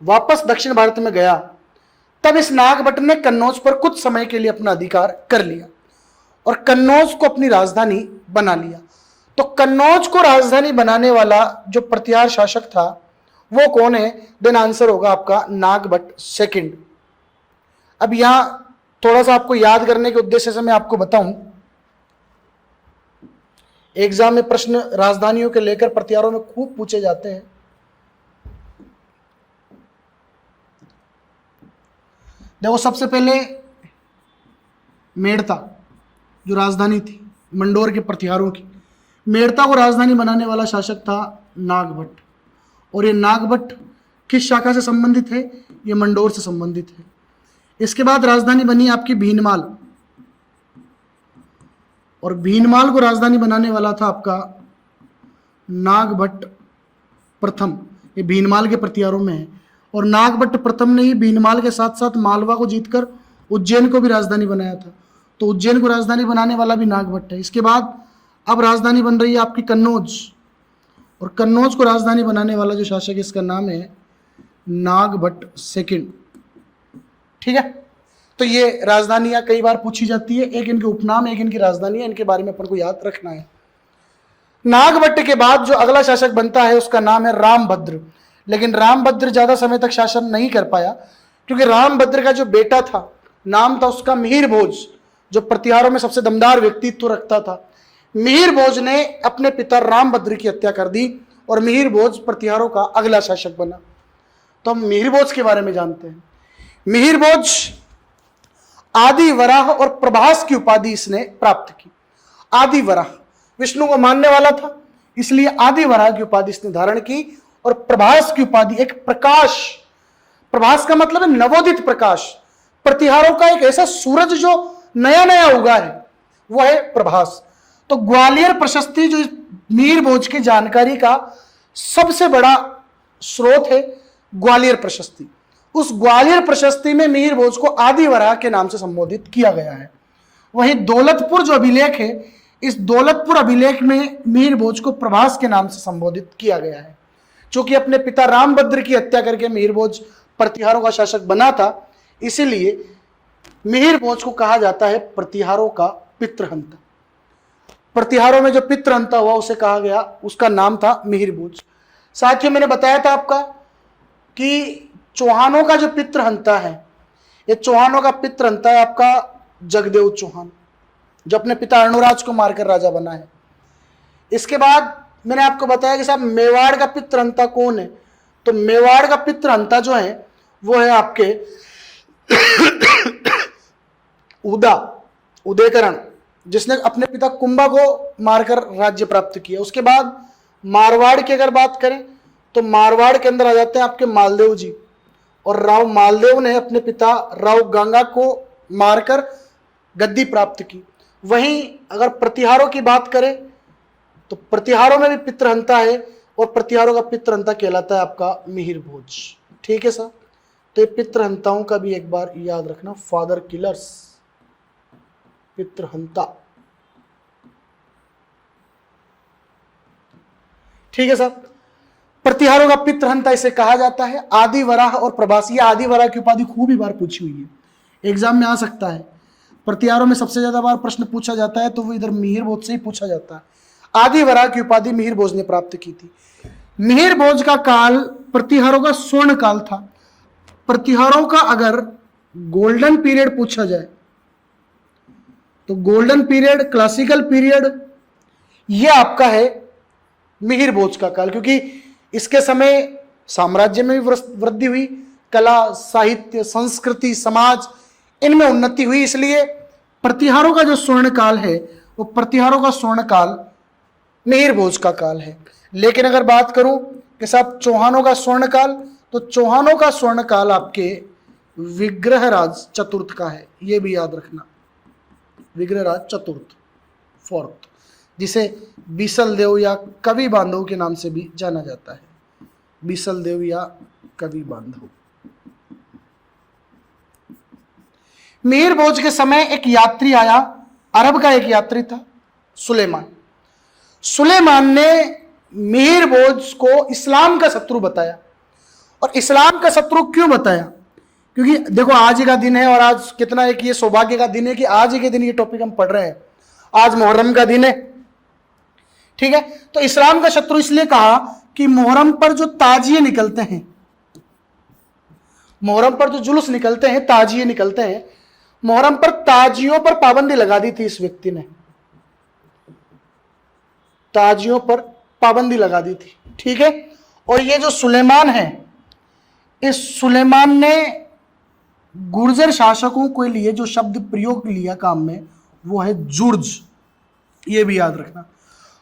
A: वापस दक्षिण भारत में गया, तब इस नागभट्ट ने कन्नौज पर कुछ समय के लिए अपना अधिकार कर लिया और कन्नौज को अपनी राजधानी बना लिया। तो कन्नौज को राजधानी बनाने वाला जो प्रतिहार शासक था वो कौन है? देन आंसर होगा आपका नागभट्ट सेकंड। अब यहां थोड़ा सा आपको याद करने के उद्देश्य से मैं आपको बताऊं, एग्जाम में प्रश्न राजधानियों के लेकर प्रतिहारों में खूब पूछे जाते हैं। देखो, सबसे पहले मेड़ता जो राजधानी थी मंडोर के प्रतिहारों की, मेड़ता को राजधानी बनाने वाला शासक था नागभट्ट, और ये नागभट्ट किस शाखा से संबंधित है? ये मंडोर से संबंधित है। इसके बाद राजधानी बनी आपकी भीनमाल, और भीनमाल को राजधानी बनाने वाला था आपका नागभट्ट प्रथम। ये भीनमाल के प्रतिहारों में है, और नागभट्ट प्रथम ने ही भीनमाल के साथ साथ मालवा को जीतकर उज्जैन को भी राजधानी बनाया था, तो उज्जैन को राजधानी बनाने वाला भी नागभट्ट है। इसके बाद अब राजधानी बन रही है आपकी कन्नौज, और कन्नौज को राजधानी बनाने वाला जो शासक है इसका नाम है नागभट्ट सेकंड। ठीक है, तो ये राजधानियां कई बार पूछी जाती है, एक इनके उपनाम, एक इनकी राजधानी है, इनके बारे में अपन को याद रखना है। नागभट्ट के बाद जो अगला शासक बनता है उसका नाम है रामभद्र, लेकिन रामभद्र ज्यादा समय तक शासन नहीं कर पाया, क्योंकि रामभद्र का जो बेटा था नाम था उसका मिहिर भोज, जो प्रतिहारों में सबसे दमदार व्यक्तित्व रखता था। मिहिर भोज ने अपने पिता रामभद्र की हत्या कर दी और मिहिर भोज प्रतिहारों का अगला शासक बना। तो हम मिहिर भोज के बारे में जानते हैं। मिहिर भोज आदि वराह और प्रभास की उपाधि इसने प्राप्त की। आदि वराह, विष्णु को मानने वाला था, इसलिए आदि वराह की उपाधि इसने धारण की, और प्रभास की उपाधि एक प्रकाश, प्रभास का मतलब है नवोदित प्रकाश, प्रतिहारों का एक ऐसा सूरज जो नया नया उगा है वो है प्रभास। तो ग्वालियर प्रशस्ति जो मिहिर भोज की जानकारी का सबसे बड़ा स्रोत है ग्वालियर प्रशस्ति, उस ग्वालियर प्रशस्ति में मिहिर भोज को आदि वराह के नाम से संबोधित किया गया है। वहीं दौलतपुर जो अभिलेख है, इस दौलतपुर अभिलेख में मिहिर भोज को प्रभास के नाम से संबोधित किया गया है। चूंकि अपने पिता रामभद्र की हत्या करके मिहिर भोज प्रतिहारों का शासक बना था, इसीलिए मिहिर भोज को कहा जाता है प्रतिहारों का पितृहंता। प्रतिहारों में जो पितृहंता हुआ उसे कहा गया, उसका नाम था मिहिर भोज। साथियों, मैंने बताया था आपका कि चौहानों का जो पितृहंता है, ये चौहानों का पितृहंता है आपका जगदेव चौहान, जो अपने पिता अर्णोराज को मारकर राजा बना है। इसके बाद मैंने आपको बताया कि साहब मेवाड़ का पितृहंता कौन है, तो मेवाड़ का पितृहंता जो है वो है आपके उदयकरण, जिसने अपने पिता कुंभा को मारकर राज्य प्राप्त किया। उसके बाद मारवाड़ की अगर बात करें तो मारवाड़ के अंदर आ जाते हैं आपके मालदेव जी, और राव मालदेव ने अपने पिता राव गंगा को मारकर गद्दी प्राप्त की। वहीं अगर प्रतिहारों की बात करें तो प्रतिहारों में भी पितृहंता है, और प्रतिहारों का पितृहंता कहलाता है आपका मिहिर भोज। ठीक है सर, तो ये पितृहंताओं का भी एक बार याद रखना, फादर किलर्स, पितृहंता। ठीक है सर, प्रतिहारों का पितृहंता इसे कहा जाता है। आदि वराह और प्रभास, ये आदि वराह की उपाधि खूब ही बार पूछी हुई है, एग्जाम में आ सकता है। प्रतिहारों में सबसे ज्यादा बार प्रश्न पूछा जाता है तो वो इधर मिहिर भोज से ही पूछा जाता है। आदि वराह की उपाधि मिहिर भोज ने प्राप्त की थी। मिहिर भोज का काल प्रतिहारों का स्वर्ण काल था। प्रतिहारों का अगर गोल्डन पीरियड पूछा जाए तो गोल्डन पीरियड, क्लासिकल पीरियड, ये आपका है मिहिर भोज का काल, क्योंकि इसके समय साम्राज्य में भी वृद्धि हुई, कला, साहित्य, संस्कृति, समाज, इनमें उन्नति हुई। इसलिए प्रतिहारों का जो स्वर्ण काल है वो प्रतिहारों का स्वर्ण काल मिहिर भोज का काल है। लेकिन अगर बात करूं कि साहब चौहानों का स्वर्ण काल, तो चौहानों का स्वर्ण काल आपके विग्रहराज चतुर्थ का है, ये भी याद रखना, विग्रहराज चतुर्थ, फोर्थ, जिसे बीसल देव या कवि बांधव के नाम से भी जाना जाता है, बीसल देव या कवि बांधव। मिहिर भोज के समय एक यात्री आया, अरब का एक यात्री था सुलेमान। सुलेमान ने मिहिर भोज को इस्लाम का शत्रु बताया। और इस्लाम का शत्रु क्यों बताया? क्योंकि देखो आज ही का दिन है, और आज कितना एक ये सौभाग्य का दिन है कि आज ही के दिन ये टॉपिक हम पढ़ रहे हैं। आज मुहर्रम का दिन है, ठीक है। तो इस्लाम का शत्रु इसलिए कहा कि मुहर्रम पर जो ताजिए निकलते हैं, मुहर्रम पर जो जुलूस निकलते हैं, ताजिए निकलते हैं, मुहर्रम पर ताजियों पर पाबंदी लगा दी थी इस व्यक्ति ने, ताजियों पर पाबंदी लगा दी थी, ठीक है। और ये जो सुलेमान है, इस सुलेमान ने गुर्जर शासकों के लिए जो शब्द प्रयोग लिया काम में, वो है जुर्ज, ये भी याद रखना।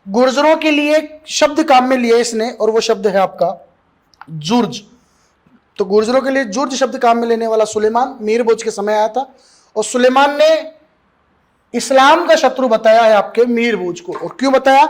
A: गुर्जरों के लिए शब्द काम में लिया इसने, और वो शब्द है आपका जुर्ज। तो गुर्जरों के लिए जुर्ज शब्द काम में लेने वाला सुलेमान मिहिर भोज के समय आया था, और सुलेमान ने इस्लाम का शत्रु बताया है आपके मिहिर भोज को। और क्यों बताया?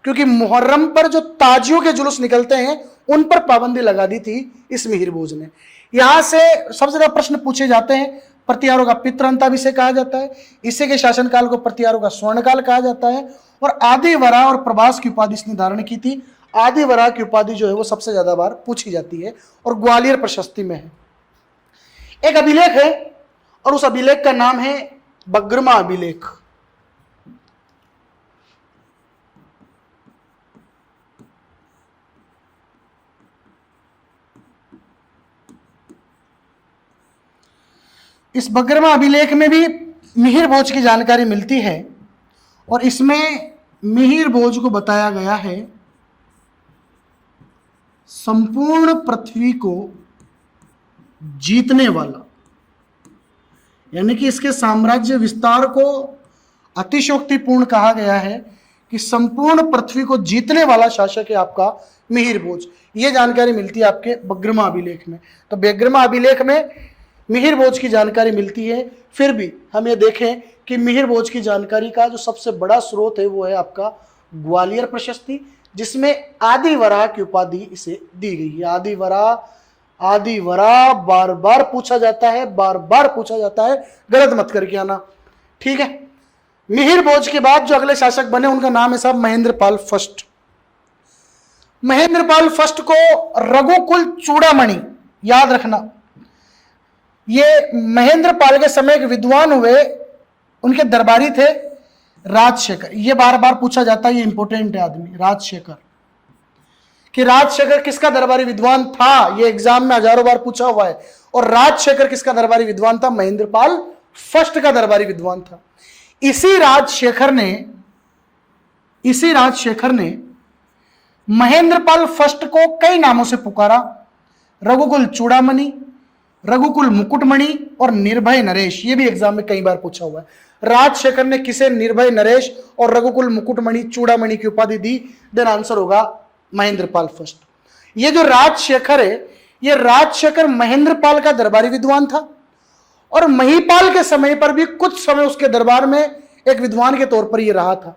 A: क्योंकि मुहर्रम पर जो ताजियों के जुलूस निकलते हैं उन पर पाबंदी लगा दी थी इस मिहिर भोज ने। यहां से सबसे ज्यादा प्रश्न पूछे जाते हैं। प्रतिहारों का पितृअंताभिषेक कहा जाता है, इसी के शासनकाल को प्रतिहारों का स्वर्णकाल कहा जाता है, और आदिवरा और प्रभास की उपाधि इसने धारण की थी। आदिवरा की उपाधि जो है वो सबसे ज्यादा बार पूछी जाती है और ग्वालियर प्रशस्ति में है। एक अभिलेख है और उस अभिलेख का नाम है बग्रमा अभिलेख। इस बग्रमा अभिलेख में भी मिहिर भोज की जानकारी मिलती है, और इसमें मिहिर भोज को बताया गया है संपूर्ण पृथ्वी को जीतने वाला, यानी कि इसके साम्राज्य विस्तार को अतिशयोक्तिपूर्ण कहा गया है कि संपूर्ण पृथ्वी को जीतने वाला शासक है आपका मिहिर भोज। यह जानकारी मिलती है आपके बग्रमा अभिलेख में। तो बग्रमा अभिलेख में मिहिर भोज की जानकारी मिलती है। फिर भी हम ये देखें कि मिहिर भोज की जानकारी का जो सबसे बड़ा स्रोत है वो है आपका ग्वालियर प्रशस्ति, जिसमें आदिवरा की उपाधि इसे दी गई है। आदिवरा बार बार पूछा जाता है, बार बार पूछा जाता है, गलत मत करके आना, ठीक है। मिहिर भोज के बाद जो अगले शासक बने उनका नाम है साहब महेंद्रपाल फर्स्ट। महेंद्रपाल फर्स्ट को रघुकुल चूड़ामणि, याद रखना, ये महेंद्रपाल के समय एक विद्वान हुए, उनके दरबारी थे राजशेखर। ये बार बार पूछा जाता है, ये इंपॉर्टेंट है आदमी, राजशेखर, कि राजशेखर किसका दरबारी विद्वान था। ये एग्जाम में हजारों बार पूछा हुआ है। और राजशेखर किसका दरबारी विद्वान था? महेंद्रपाल फर्स्ट का दरबारी विद्वान था। इसी राजशेखर ने महेंद्रपाल फर्स्ट को कई नामों से पुकारा, रघुकुल चूड़ामणि, रघुकुल मुकुटमणि और निर्भय नरेश। ये भी एग्जाम में कई बार पूछा हुआ है। राजशेखर ने किसे निर्भय नरेश और रघुकुल मुकुटमणि चूड़ामणि की उपाधि दी? देन आंसर होगा महेंद्रपाल फर्स्ट। ये जो राजशेखर है, ये राजशेखर महेंद्रपाल का दरबारी विद्वान था, और महिपाल के समय पर भी कुछ समय उसके दरबार में एक विद्वान के तौर पर ये रहा था।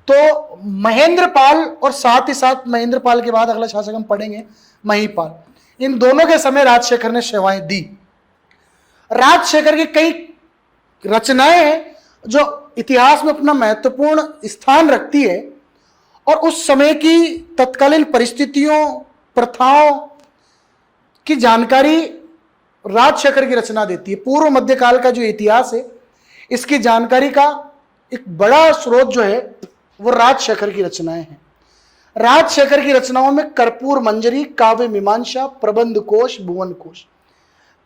A: तो महेंद्रपाल और साथ ही साथ महेंद्रपाल के बाद अगला शासक हम पढ़ेंगे महिपाल, इन दोनों के समय राजशेखर ने सेवाएं दी। राजशेखर की कई रचनाएं हैं जो इतिहास में अपना महत्वपूर्ण स्थान रखती है, और उस समय की तत्कालीन परिस्थितियों, प्रथाओं की जानकारी राजशेखर की रचना देती है। पूर्व मध्यकाल का जो इतिहास है, इसकी जानकारी का एक बड़ा स्रोत जो है वो राजशेखर की रचनाएं हैं। राजशेखर की रचनाओं में कर्पूर मंजरी, काव्य मीमांसा, प्रबंध कोश, भुवन कोश।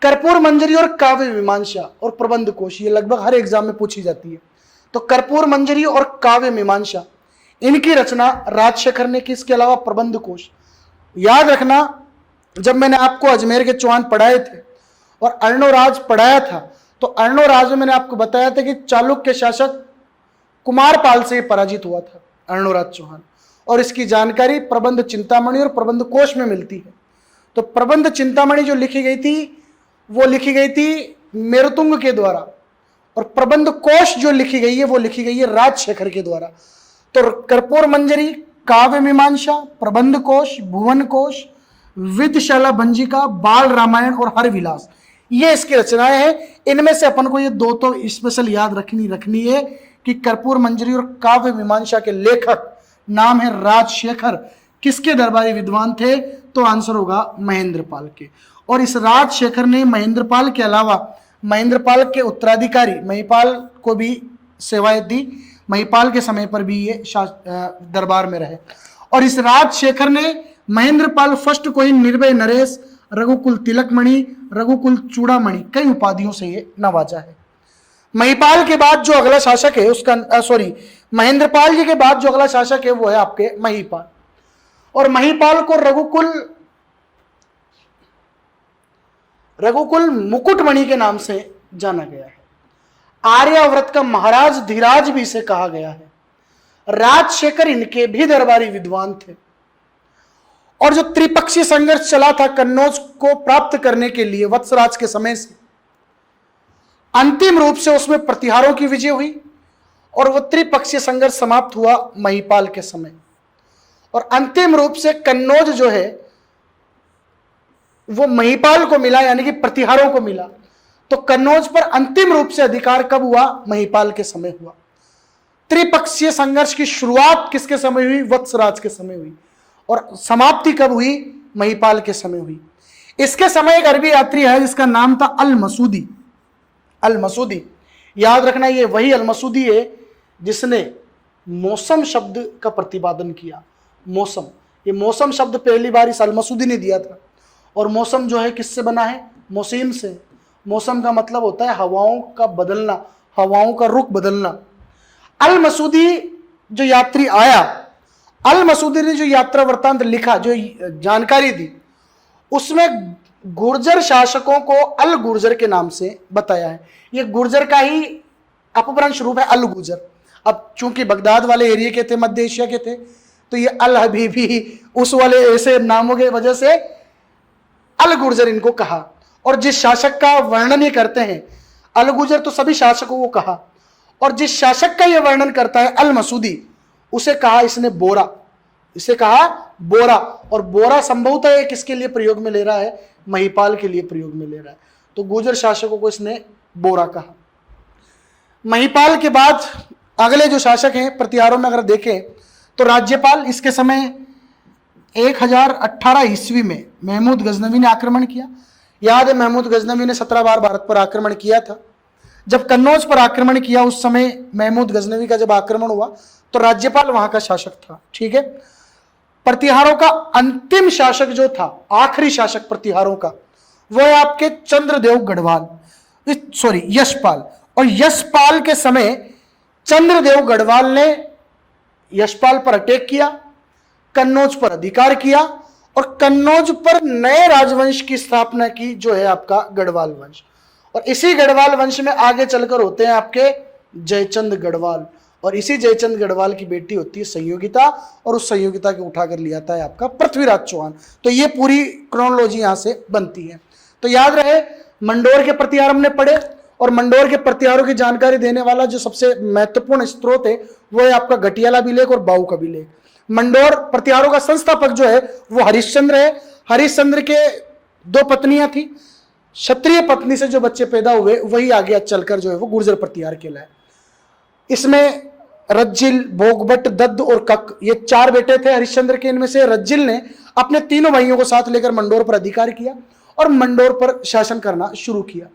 A: कर्पूर मंजरी और काव्य मीमांसा और प्रबंध कोश ये लगभग हर एग्जाम में पूछी जाती है। तो कर्पूर मंजरी और काव्य मीमांसा, इनकी रचना राजशेखर ने की। इसके अलावा प्रबंध कोश, याद रखना जब मैंने आपको अजमेर के चौहान पढ़ाए थे और अर्णोराज पढ़ाया था, तो अर्णोराज में मैंने आपको बताया था कि चालुक्य शासक कुमारपाल से पराजित हुआ था अर्णोराज चौहान, और इसकी जानकारी प्रबंध चिंतामणि और प्रबंध कोश में मिलती है। तो प्रबंध चिंतामणि जो लिखी गई थी वो लिखी गई थी मेरुतुंग के द्वारा, और प्रबंध कोश जो लिखी गई है वो लिखी गई है राजशेखर के द्वारा। तो कर्पूर मंजरी, काव्य मीमांसा, प्रबंध कोश, भुवन कोश, विद्यशाला भंजिका, बाल रामायण और हर विलास, ये इसकी रचनाएं हैं। इनमें से अपन को ये दो तो स्पेशल याद रखनी है कि कर्पूर मंजरी और काव्य मीमांसा के लेखक नाम है राजशेखर। किसके दरबारी विद्वान थे? तो आंसर होगा महेंद्रपाल के। और इस राजशेखर ने महेंद्रपाल के अलावा महेंद्रपाल के उत्तराधिकारी महिपाल को भी सेवाएं दी। महिपाल के समय पर भी ये दरबार में रहे। और इस राजशेखर ने महेंद्रपाल फर्स्ट को ही निर्भय नरेश, रघुकुल तिलकमणि, रघुकुल चूड़ामणि कई उपाधियों से ये नवाजा है। महिपाल के बाद जो अगला शासक है उसका महेंद्रपाल जी के बाद जो अगला शासक है वो है आपके महिपाल। और महिपाल को रघुकुल मुकुटमणि के नाम से जाना गया है। आर्यावर्त का महाराज धीराज भी इसे कहा गया है। राजशेखर इनके भी दरबारी विद्वान थे। और जो त्रिपक्षीय संघर्ष चला था कन्नौज को प्राप्त करने के लिए वत्सराज के समय से, अंतिम रूप से उसमें प्रतिहारों की विजय हुई और वो त्रिपक्षीय संघर्ष समाप्त हुआ महिपाल के समय। और अंतिम रूप से कन्नौज जो है वो महिपाल को मिला, यानी कि प्रतिहारों को मिला। तो कन्नौज पर अंतिम रूप से अधिकार कब हुआ? महिपाल के समय हुआ। त्रिपक्षीय संघर्ष की शुरुआत किसके समय हुई? वत्सराज के समय हुई। और समाप्ति कब हुई? महिपाल के समय हुई। इसके समय एक अरबी यात्री है जिसका नाम था अल मसूदी। अल मसूदी, याद रखना ये वही अल मसूदी है जिसने मौसम शब्द का प्रतिपादन किया। मौसम, ये मौसम शब्द पहली बार इस अल मसूदी ने दिया था। और मौसम जो है किससे बना है? मौसीम से। मौसम का मतलब होता है हवाओं का बदलना, हवाओं का रुख बदलना। अल मसूदी जो यात्री आया, अल मसूदी ने जो यात्रा वृत्तांत लिखा, जो जानकारी दी, उसमें गुर्जर शासकों को अल गुर्जर के नाम से बताया है। ये गुर्जर का ही अपभ्रंश रूप है अल गुर्जर। अब चूंकि बगदाद वाले एरिया के थे, मध्य एशिया के थे, तो ये अल हबीबी उस वाले ऐसे नामों के वजह से अल गुर्जर इनको कहा। और जिस शासक का वर्णन ये करते हैं, अल गुर्जर तो सभी शासकों को कहा, और जिस शासक का ये वर्णन करता है अल मसूदी, उसे कहा इसने बोरा, इसे कहा बोरा। और बोरा संभवतः ये किसके लिए प्रयोग में ले रहा है? महिपाल के लिए प्रयोग में ले रहा है। तो गुर्जर शासकों को इसने बोरा कहा। महिपाल के बाद अगले जो शासक हैं प्रतिहारों में अगर देखें तो राज्यपाल, इसके समय 1018 ईस्वी में महमूद गजनवी ने आक्रमण किया। याद है महमूद गजनवी ने 17 बार भारत पर आक्रमण किया था। जब कन्नौज पर आक्रमण किया उस समय महमूद गजनवी का जब आक्रमण हुआ तो राज्यपाल वहां का शासक था। ठीक है, प्रतिहारों का अंतिम शासक जो था, आखिरी शासक प्रतिहारों का, वो है आपके चंद्रदेव गढ़वाल, यशपाल। और यशपाल के समय चंद्रदेव गढ़वाल ने यशपाल पर अटैक किया, कन्नौज पर अधिकार किया और कन्नौज पर नए राजवंश की स्थापना की, जो है आपका गढ़वाल वंश। और इसी गढ़वाल वंश में आगे चलकर होते हैं आपके जयचंद गढ़वाल, और इसी जयचंद गढ़वाल की बेटी होती है संयोगिता, और उस संयोगिता को उठाकर लिया था है आपका पृथ्वीराज चौहान। तो ये पूरी क्रोनोलॉजी यहां से बनती है। तो याद रहे मंडोर के प्रतिहार हमने पढ़े, और मंडोर के प्रतिहारों की जानकारी देने वाला जो सबसे महत्वपूर्ण स्रोत है वो है आपका घटियाला अभिलेख और बाऊ का अभिलेख। मंडोर प्रतिहारों का संस्थापक जो है वो हरिश्चंद्र है। हरिश्चंद्र के 2 पत्नियां थी, क्षत्रिय पत्नी से जो बच्चे पैदा हुए वही आगे चलकर जो है वो गुर्जर प्रतिहार कहलाए। इसमें रज्जिल, भोगभट, दद्द और कक, ये 4 बेटे थे हरिश्चंद्र के। इनमें से रज्जिल ने अपने तीनों भाइयों को साथ लेकर मंडोर पर अधिकार किया और मंडोर पर शासन करना शुरू किया।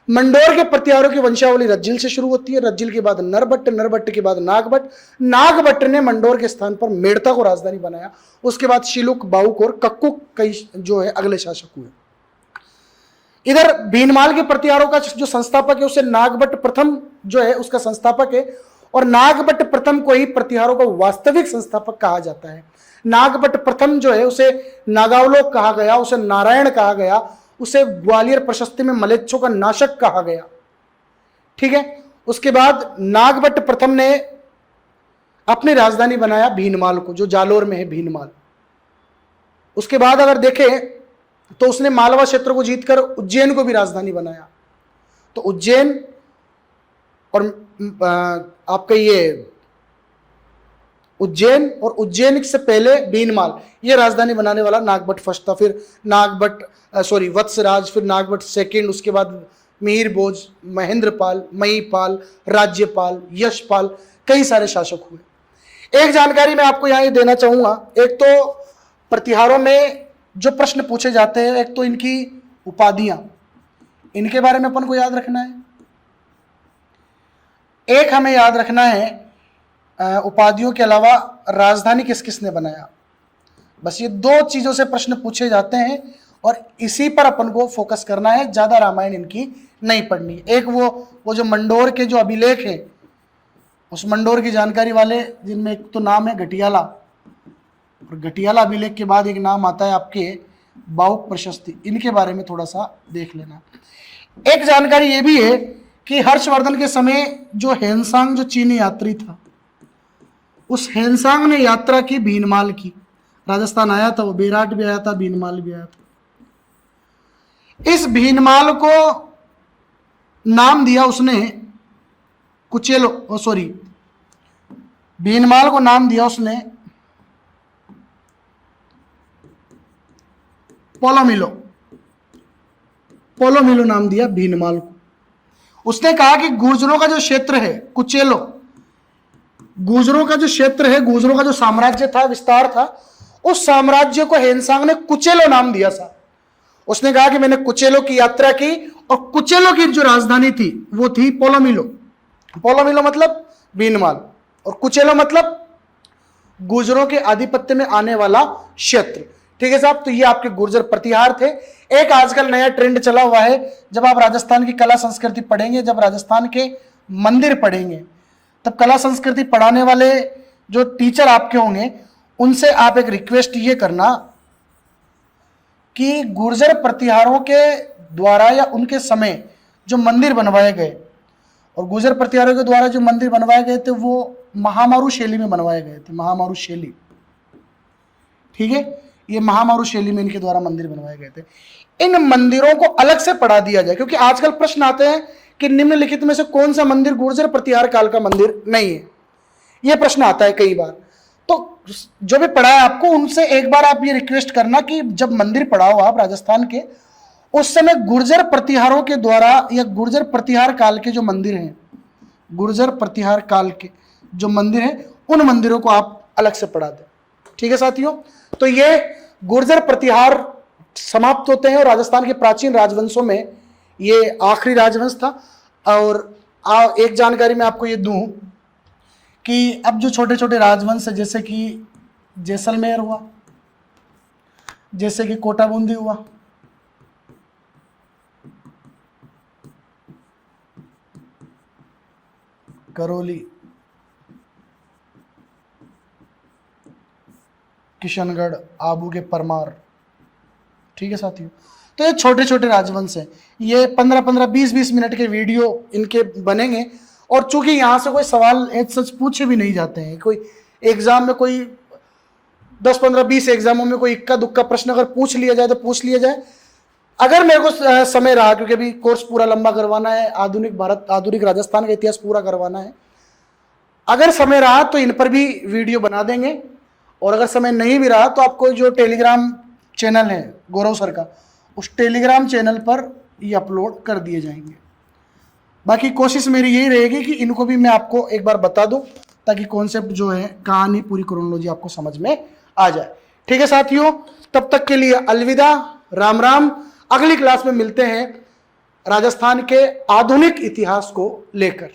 A: मंडोर के प्रतिहारों की वंशावली रज्जिल से शुरू होती है, रज्जिल के बाद नरभट्ट, नरभट्ट के बाद नागभट्ट, नागभट्ट ने मंडोर के स्थान पर मेड़ता को राजधानी बनाया। उसके बाद शिलुक, बाउक और कक्कुक कई जो है अगले शासक हुए। इधर भीनमाल के प्रतिहारों का जो संस्थापक है उसे नागभट्ट प्रथम जो है उसका संस्थापक है, और नागभट्ट प्रथम को ही प्रतिहारों का वास्तविक संस्थापक कहा जाता है। नागभट्ट प्रथम जो है उसे नागावलोक कहा गया, उसे नारायण कहा गया, उसे ग्वालियर प्रशस्ति में मलेच्छों का नाशक कहा गया। ठीक है, उसके बाद नागभट्ट प्रथम ने अपनी राजधानी बनाया भीनमाल को, जो जालोर में है भीनमाल। उसके बाद अगर देखें तो उसने मालवा क्षेत्र को जीतकर उज्जैन को भी राजधानी बनाया। तो उज्जैन और आपका ये उज्जैन और उज्जैन से पहले भीनमाल, ये राजधानी बनाने वाला नागभट्ट फर्स्ट था। फिर वत्सराज, फिर नागभट्ट सेकंड, उसके बाद मिहिर भोज, महेंद्रपाल, महीपाल, राज्यपाल, यशपाल, कई सारे शासक हुए। एक जानकारी मैं आपको यहां देना चाहूंगा, एक तो प्रतिहारों में जो प्रश्न पूछे जाते हैं, एक तो इनकी उपाधियां, इनके बारे में अपन को याद रखना है। एक हमें याद रखना है उपाधियों के अलावा राजधानी किस किसने बनाया। बस ये दो चीजों से प्रश्न पूछे जाते हैं और इसी पर अपन को फोकस करना है, ज्यादा रामायण इनकी नहीं पढ़नी। एक वो जो मंडोर के जो अभिलेख हैं, उस मंडोर की जानकारी वाले, जिनमें एक तो नाम है घटियाला, और घटियाला अभिलेख के बाद एक नाम आता है आपके बाहुक प्रशस्ति, इनके बारे में थोड़ा सा देख लेना। एक जानकारी ये भी है कि हर्षवर्धन के समय जो हेनसांग जो चीनी यात्री था, उस हेनसांग ने यात्रा की भीनमाल की, राजस्थान आया था, वो बेराट भी आया था, भीनमाल भी आया था। इस भीनमाल को नाम दिया उसने भीनमाल को नाम दिया उसने पोलोमिलो नाम दिया भीनमाल को। उसने कहा कि गुर्जरों का जो क्षेत्र है कुचेलो, गुर्जरों का जो क्षेत्र है, गुर्जरों का जो साम्राज्य था, विस्तार था, उस साम्राज्य को हेनसांग ने कुचेलो नाम दिया था। उसने कहा कि मैंने कुचेलो की यात्रा की और कुचेलो की जो राजधानी थी वो थी पोलोमिलो। पोलोमिलो मतलब भीनमाल और कुचेलो मतलब गुर्जरों के आधिपत्य में आने वाला क्षेत्र। ठीक है साहब, तो ये आपके गुर्जर प्रतिहार थे। एक आजकल नया ट्रेंड चला हुआ है, जब आप राजस्थान की कला संस्कृति पढ़ेंगे, जब राजस्थान के मंदिर पढ़ेंगे, तब कला संस्कृति पढ़ाने वाले जो टीचर आपके होंगे, उनसे आप एक रिक्वेस्ट ये करना कि गुर्जर प्रतिहारों के द्वारा या उनके समय जो मंदिर बनवाए गए, और गुर्जर प्रतिहारों के द्वारा जो मंदिर बनवाए गए थे वो महामारू शैली में बनवाए गए थे, महामारू शैली। ठीक है, ये महामारू शैली में इनके द्वारा मंदिर बनवाए गए थे। इन मंदिरों को अलग से पढ़ा दिया जाए, क्योंकि आजकल प्रश्न आते हैं कि निम्नलिखित में से कौन सा मंदिर गुर्जर प्रतिहार काल का मंदिर नहीं है। यह प्रश्न आता है कई बार। तो जो भी पढ़ा है आपको, उनसे एक बार आप ये रिक्वेस्ट करना कि जब मंदिर पढ़ाओ आप राजस्थान के, उस समय गुर्जर प्रतिहारों के द्वारा या गुर्जर प्रतिहार काल के जो मंदिर हैं, गुर्जर प्रतिहार काल के जो मंदिर हैं, उन मंदिरों को आप अलग से पढ़ा दें। ठीक है साथियों, तो ये गुर्जर प्रतिहार समाप्त होते हैं और राजस्थान के प्राचीन राजवंशों में ये आखिरी राजवंश था। और एक जानकारी मैं आपको ये दूं कि अब जो छोटे छोटे राजवंश है, जैसे कि जैसलमेर हुआ, जैसे कि कोटा बूंदी हुआ, करौली, किशनगढ़, आबू के परमार। ठीक है साथियों, तो ये छोटे छोटे राजवंश हैं। ये 15-15, 20-20 मिनट के वीडियो इनके बनेंगे। और चूंकि यहाँ से कोई सवाल सच पूछे भी नहीं जाते हैं, कोई एग्जाम में कोई 10-15-20 एग्जामों में कोई इक्का दुक्का प्रश्न अगर पूछ लिया जाए तो पूछ लिया जाए। अगर मेरे को समय रहा, क्योंकि अभी कोर्स पूरा लंबा करवाना है, आधुनिक भारत, आधुनिक राजस्थान का इतिहास पूरा करवाना है, अगर समय रहा तो इन पर भी वीडियो बना देंगे। और अगर समय नहीं भी रहा तो आपको जो टेलीग्राम चैनल है गौरव सर का, उस टेलीग्राम चैनल पर ये अपलोड कर दिए जाएंगे। बाकी कोशिश मेरी यही रहेगी कि इनको भी मैं आपको एक बार बता दूं, ताकि कॉन्सेप्ट जो है, कहानी, पूरी क्रोनोलॉजी आपको समझ में आ जाए। ठीक है साथियों, तब तक के लिए अलविदा, राम राम। अगली क्लास में मिलते हैं राजस्थान के आधुनिक इतिहास को लेकर।